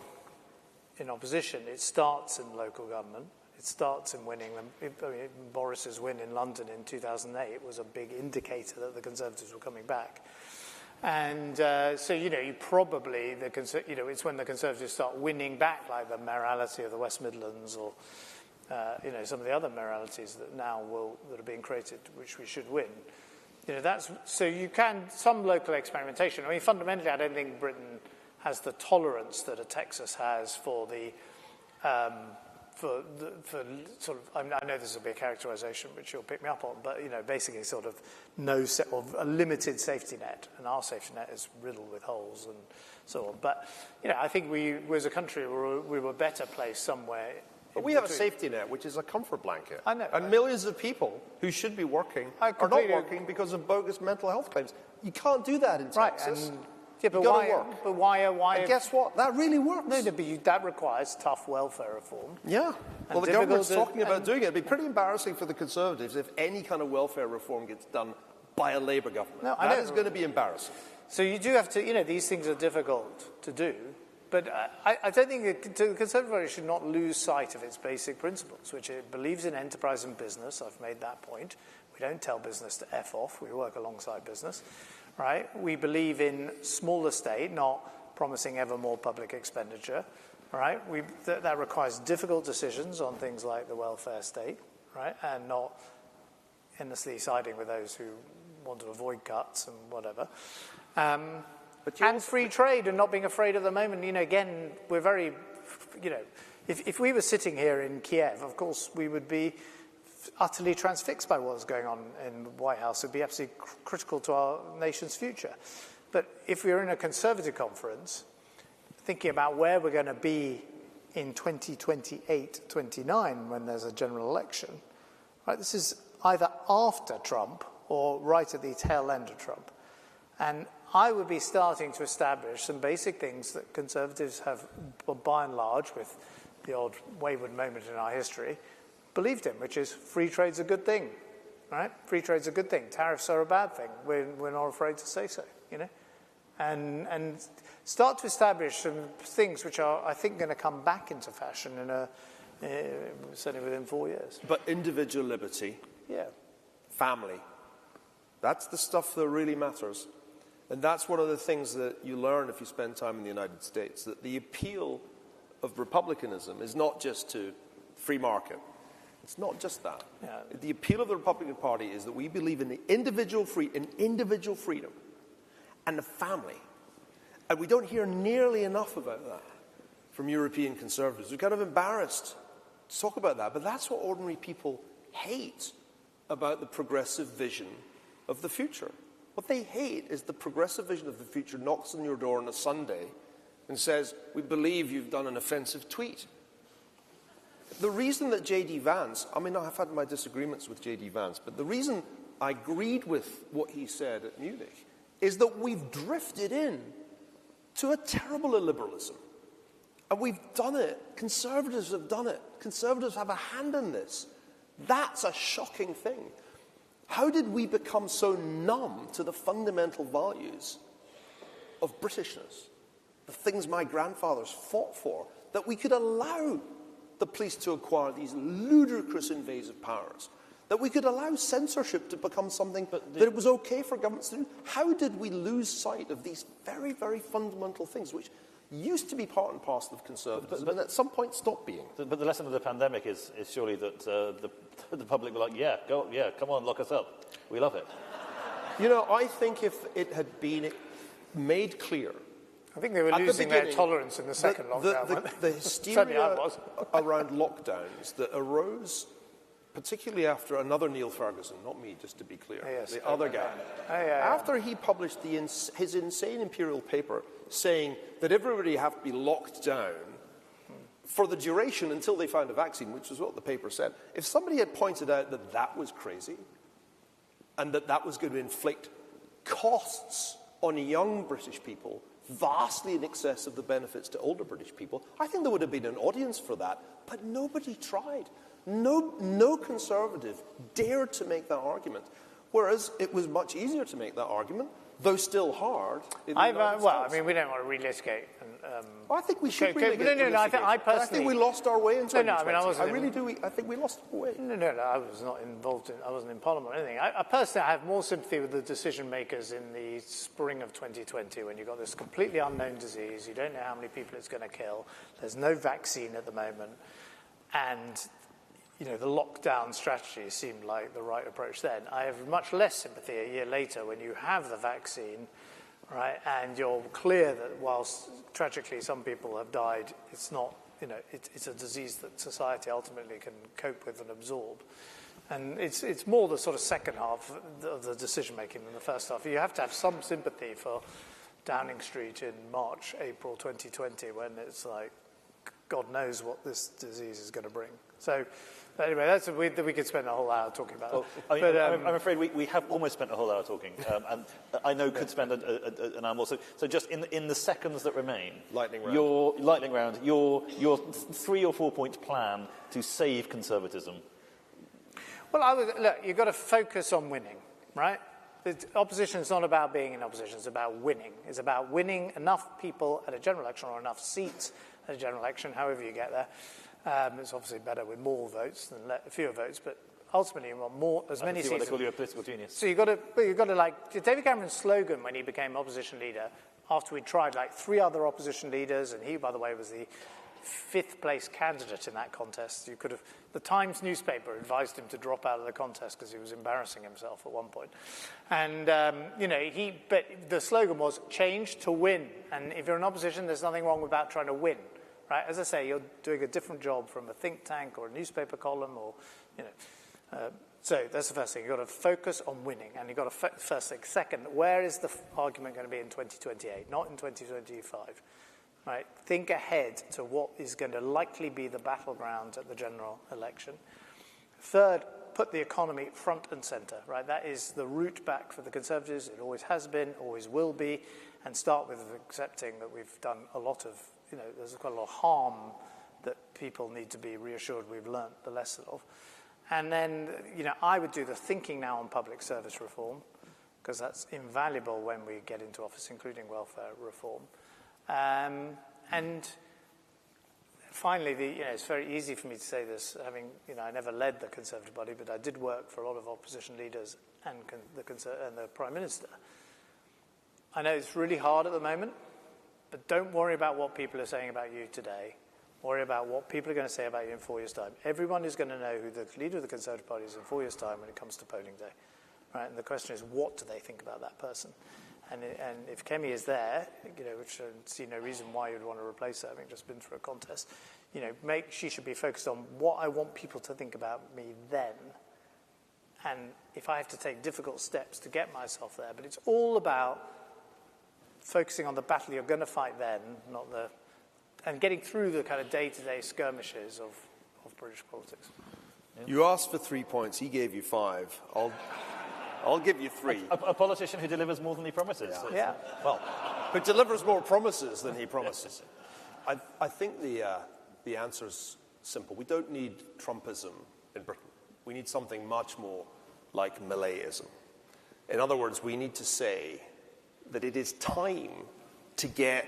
in opposition, it starts in local government. It starts in winning them. Boris's win in London in 2008 was a big indicator that the Conservatives were coming back. And so, you probably, it's when the Conservatives start winning back, like the mayoralty of the West Midlands or, some of the other mayoralties that that are being created, which we should win. So you can, some local experimentation. I mean, fundamentally, I don't think Britain has the tolerance that a Texas has for the, for sort of, I know this will be a characterization which you'll pick me up on, but, basically sort of a limited safety net. And our safety net is riddled with holes and so on. But, I think we as a country, we were better placed somewhere. But we have a safety net, which is a comfort blanket. I know. And millions of people who should be working are not working because of bogus mental health claims. You can't do that in Texas. Right. But why? And guess what? That really works. No, but that requires tough welfare reform. Yeah. Well, the government's talking about doing it. It'd be pretty embarrassing for the Conservatives if any kind of welfare reform gets done by a Labour government. No, that is going to be embarrassing. So you do have to, these things are difficult to do. But I don't think the Conservative Party should not lose sight of its basic principles, which it believes in enterprise and business. I've made that point. We don't tell business to F off. We work alongside business, right? We believe in smaller state, not promising ever more public expenditure, right? That requires difficult decisions on things like the welfare state, right? And not endlessly siding with those who want to avoid cuts and whatever. And free trade and not being afraid at the moment. Again, we're very, if we were sitting here in Kiev, of course, we would be utterly transfixed by what's going on in the White House. It would be absolutely critical to our nation's future. But if we were in a Conservative conference, thinking about where we're going to be in 2028, 29, when there's a general election, right? This is either after Trump or right at the tail end of Trump. And I would be starting to establish some basic things that Conservatives have, by and large, with the odd wayward moment in our history, believed in, which is free trade's a good thing, right? Free trade's a good thing. Tariffs are a bad thing. We're not afraid to say so, and start to establish some things which are, I think, going to come back into fashion certainly within 4 years. But individual liberty, family, that's the stuff that really matters. And that's one of the things that you learn if you spend time in the United States, that the appeal of republicanism is not just to free market. It's not just that. Yeah. The appeal of the Republican Party is that we believe in the individual freedom and the family. And we don't hear nearly enough about that from European conservatives. We're kind of embarrassed to talk about that. But that's what ordinary people hate about the progressive vision of the future. What they hate is the progressive vision of the future knocks on your door on a Sunday and says, we believe you've done an offensive tweet. The reason that J.D. Vance, I've had my disagreements with J.D. Vance, but the reason I agreed with what he said at Munich is that we've drifted in to a terrible illiberalism. And we've done it. Conservatives have done it. Conservatives have a hand in this. That's a shocking thing. How did we become so numb to the fundamental values of Britishness, the things my grandfathers fought for, that we could allow the police to acquire these ludicrous invasive powers, that we could allow censorship to become something that it was okay for governments to do? How did we lose sight of these very, very fundamental things, which used to be part and parcel of conservatism, but at some point stopped being? But the lesson of the pandemic is surely that the public were like, come on, lock us up. We love it. I think if it had been made clear, I think they were losing their tolerance in the second lockdown. The hysteria around lockdowns that arose particularly after another Neil Ferguson, not me, just to be clear, the other guy, yeah. after he published his insane imperial paper saying that everybody have to be locked down for the duration until they found a vaccine, which is what the paper said. If somebody had pointed out that that was crazy and that that was going to inflict costs on young British people vastly in excess of the benefits to older British people, I think there would have been an audience for that, but nobody tried. No Conservative dared to make that argument, whereas it was much easier to make that argument, though still hard. Well, I mean, we don't want to relitigate. I think we should relitigate. No, I personally... I think we lost our way in 2020. No, I mean, I wasn't... I really do. I think we lost our way. No, I was not involved in... I wasn't in Parliament or anything. I personally have more sympathy with the decision makers in the spring of 2020 when you've got this completely unknown disease, you don't know how many people it's going to kill, there's no vaccine at the moment, and... You know, the lockdown strategy seemed like the right approach then. I have much less sympathy a year later when you have the vaccine, right, and you're clear that whilst tragically some people have died, it's not, you know, it's a disease that society ultimately can cope with and absorb. And it's more the sort of second half of the decision-making than the first half. You have to have some sympathy for Downing Street in March, April 2020, when it's like, God knows what this disease is going to bring. So... But anyway, we could spend a whole hour talking about it. I'm afraid we have almost spent a whole hour talking, and I know could spend an hour more. So just in the seconds that remain, your 3 or 4 point plan to save Conservatism. Well, look, you've got to focus on winning, right? The opposition is not about being in opposition, it's about winning. It's about winning enough people at a general election or enough seats at a general election, however you get there. It's obviously better with more votes than fewer votes, but ultimately you want more, as many seats. They call you a political genius. So you've got to like David Cameron's slogan when he became opposition leader, after we tried like 3 other opposition leaders, and he, by the way, was the 5th place candidate in that contest. The Times newspaper advised him to drop out of the contest because he was embarrassing himself at one point. And but the slogan was "Change to win." And if you're in opposition, there's nothing wrong about trying to win. Right? As I say, you're doing a different job from a think tank or a newspaper column, or so that's the first thing. You've got to focus on winning, and you've got to first thing. Second, where is the argument going to be in 2028, not in 2025? Right? Think ahead to what is going to likely be the battleground at the general election. Third, put the economy front and centre. Right? That is the route back for the Conservatives. It always has been, always will be, and start with accepting that we've done a lot of. There's quite a lot of harm that people need to be reassured we've learnt the lesson of. And then, I would do the thinking now on public service reform, because that's invaluable when we get into office, including welfare reform. And finally, it's very easy for me to say this, having, I never led the Conservative Party, but I did work for a lot of opposition leaders and the Prime Minister. I know it's really hard at the moment, but don't worry about what people are saying about you today. Worry about what people are going to say about you in 4 years' time. Everyone is going to know who the leader of the Conservative Party is in 4 years' time when it comes to polling day. Right? And the question is, what do they think about that person? And if Kemi is there, which I see no reason why you'd want to replace her, having just been through a contest, she should be focused on what I want people to think about me then. And if I have to take difficult steps to get myself there, but it's all about focusing on the battle you're going to fight then, and getting through the kind of day-to-day skirmishes of British politics. Yeah. You asked for 3 points. He gave you 5. I'll give you 3. A politician who delivers more than he promises. Yeah. Well, who delivers more promises than he promises. I think the answer is simple. We don't need Trumpism in Britain. We need something much more like Millayism. In other words, we need to say that it is time to get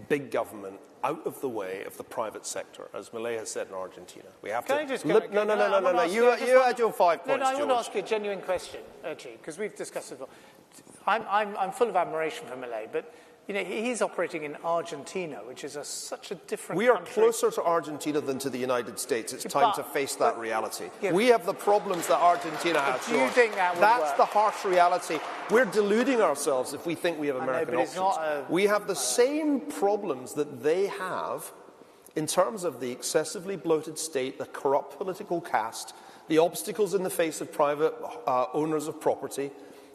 big government out of the way of the private sector, as Millay has said in Argentina. We have Can to... I just go, No. You had your 5 points, I want to ask you a genuine question, actually, because we've discussed it before. I'm full of admiration for Millay, but he's operating in Argentina, which is such a different We are country. closer to Argentina than to the United States. It's time to face that reality. Yeah. We have the problems that Argentina has. Do you think that would That's work? the harsh reality. We're deluding ourselves if we think we have American options. We have the same problems that they have in terms of the excessively bloated state, the corrupt political caste, the obstacles in the face of private owners of property.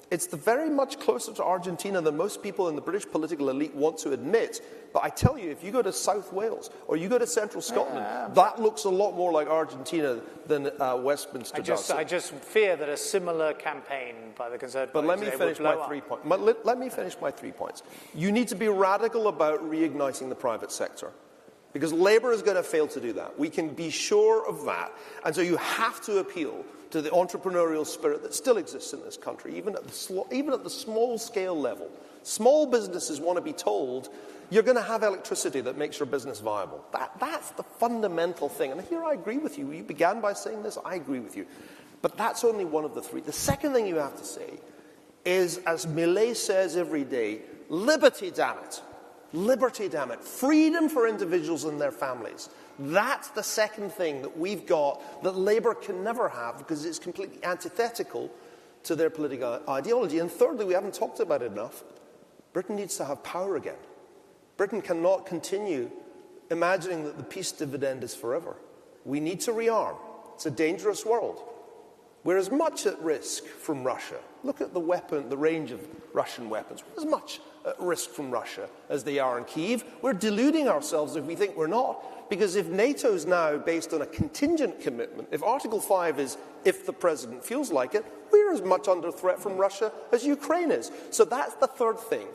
It's very much closer to Argentina than most people in the British political elite want to admit. But I tell you, if you go to South Wales or you go to central Scotland, that looks a lot more like Argentina than Westminster does. I just fear that a similar campaign by the Conservative Party But let me finish my 3 points. Let me finish my 3 points. You need to be radical about reigniting the private sector, because Labour is going to fail to do that. We can be sure of that. And so you have to appeal to the entrepreneurial spirit that still exists in this country, even at the small-scale level. Small businesses want to be told, you're going to have electricity that makes your business viable. That's the fundamental thing. And here I agree with you. You began by saying this. I agree with you. But that's only one of the three. The second thing you have to say is, as Millet says every day, liberty, damn it. Liberty, damn it. Freedom for individuals and their families. That's the second thing that we've got that Labour can never have, because it's completely antithetical to their political ideology. And thirdly, we haven't talked about it enough, Britain needs to have power again. Britain cannot continue imagining that the peace dividend is forever. We need to rearm. It's a dangerous world. We're as much at risk from Russia. Look at the range of Russian weapons. We're as much at risk from Russia as they are in Kyiv. We're deluding ourselves if we think we're not, because if NATO's now based on a contingent commitment, if Article 5 is if the president feels like it, we're as much under threat from Russia as Ukraine is. So that's the third thing.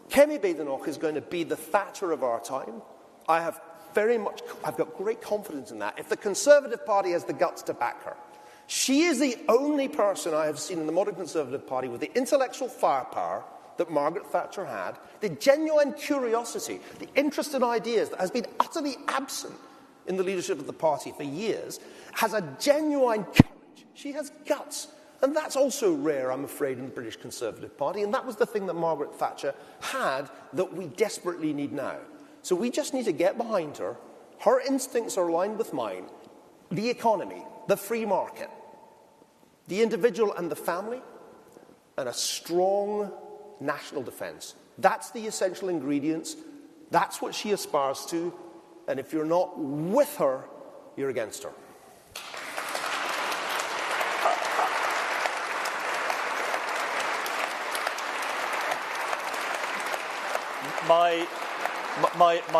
Kemi Badenoch is going to be the Thatcher of our time. I've got great confidence in that. If the Conservative Party has the guts to back her, she is the only person I have seen in the modern Conservative Party with the intellectual firepower that Margaret Thatcher had, the genuine curiosity, the interest in ideas that has been utterly absent in the leadership of the party for years, has a genuine courage. She has guts. And that's also rare, I'm afraid, in the British Conservative Party. And that was the thing that Margaret Thatcher had that we desperately need now. So we just need to get behind her. Her instincts are aligned with mine. The economy, the free market, the individual and the family, and a strong national defence. That's the essential ingredients. That's what she aspires to. And if you're not with her, you're against her. My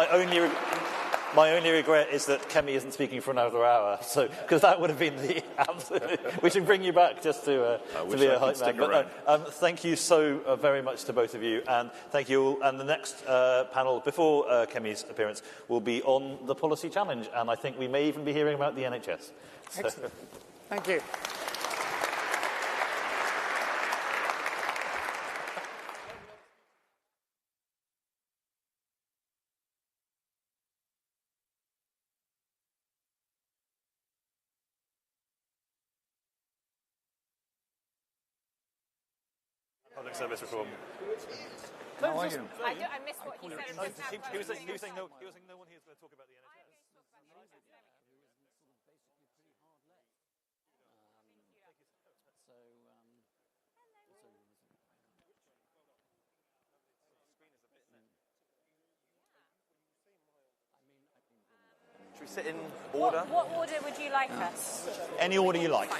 only regret is that Kemi isn't speaking for another hour, so because that would have been the absolute. We should bring you back just to be a hype man. But thank you so very much to both of you, and thank you all. And the next panel before Kemi's appearance will be on the policy challenge, and I think we may even be hearing about the NHS. So. Excellent. Thank you. Public service reform. How are you? I missed what he said. He was saying no one here is going to talk about the NHS. Should we sit in order? What order would you like us? Any order you like.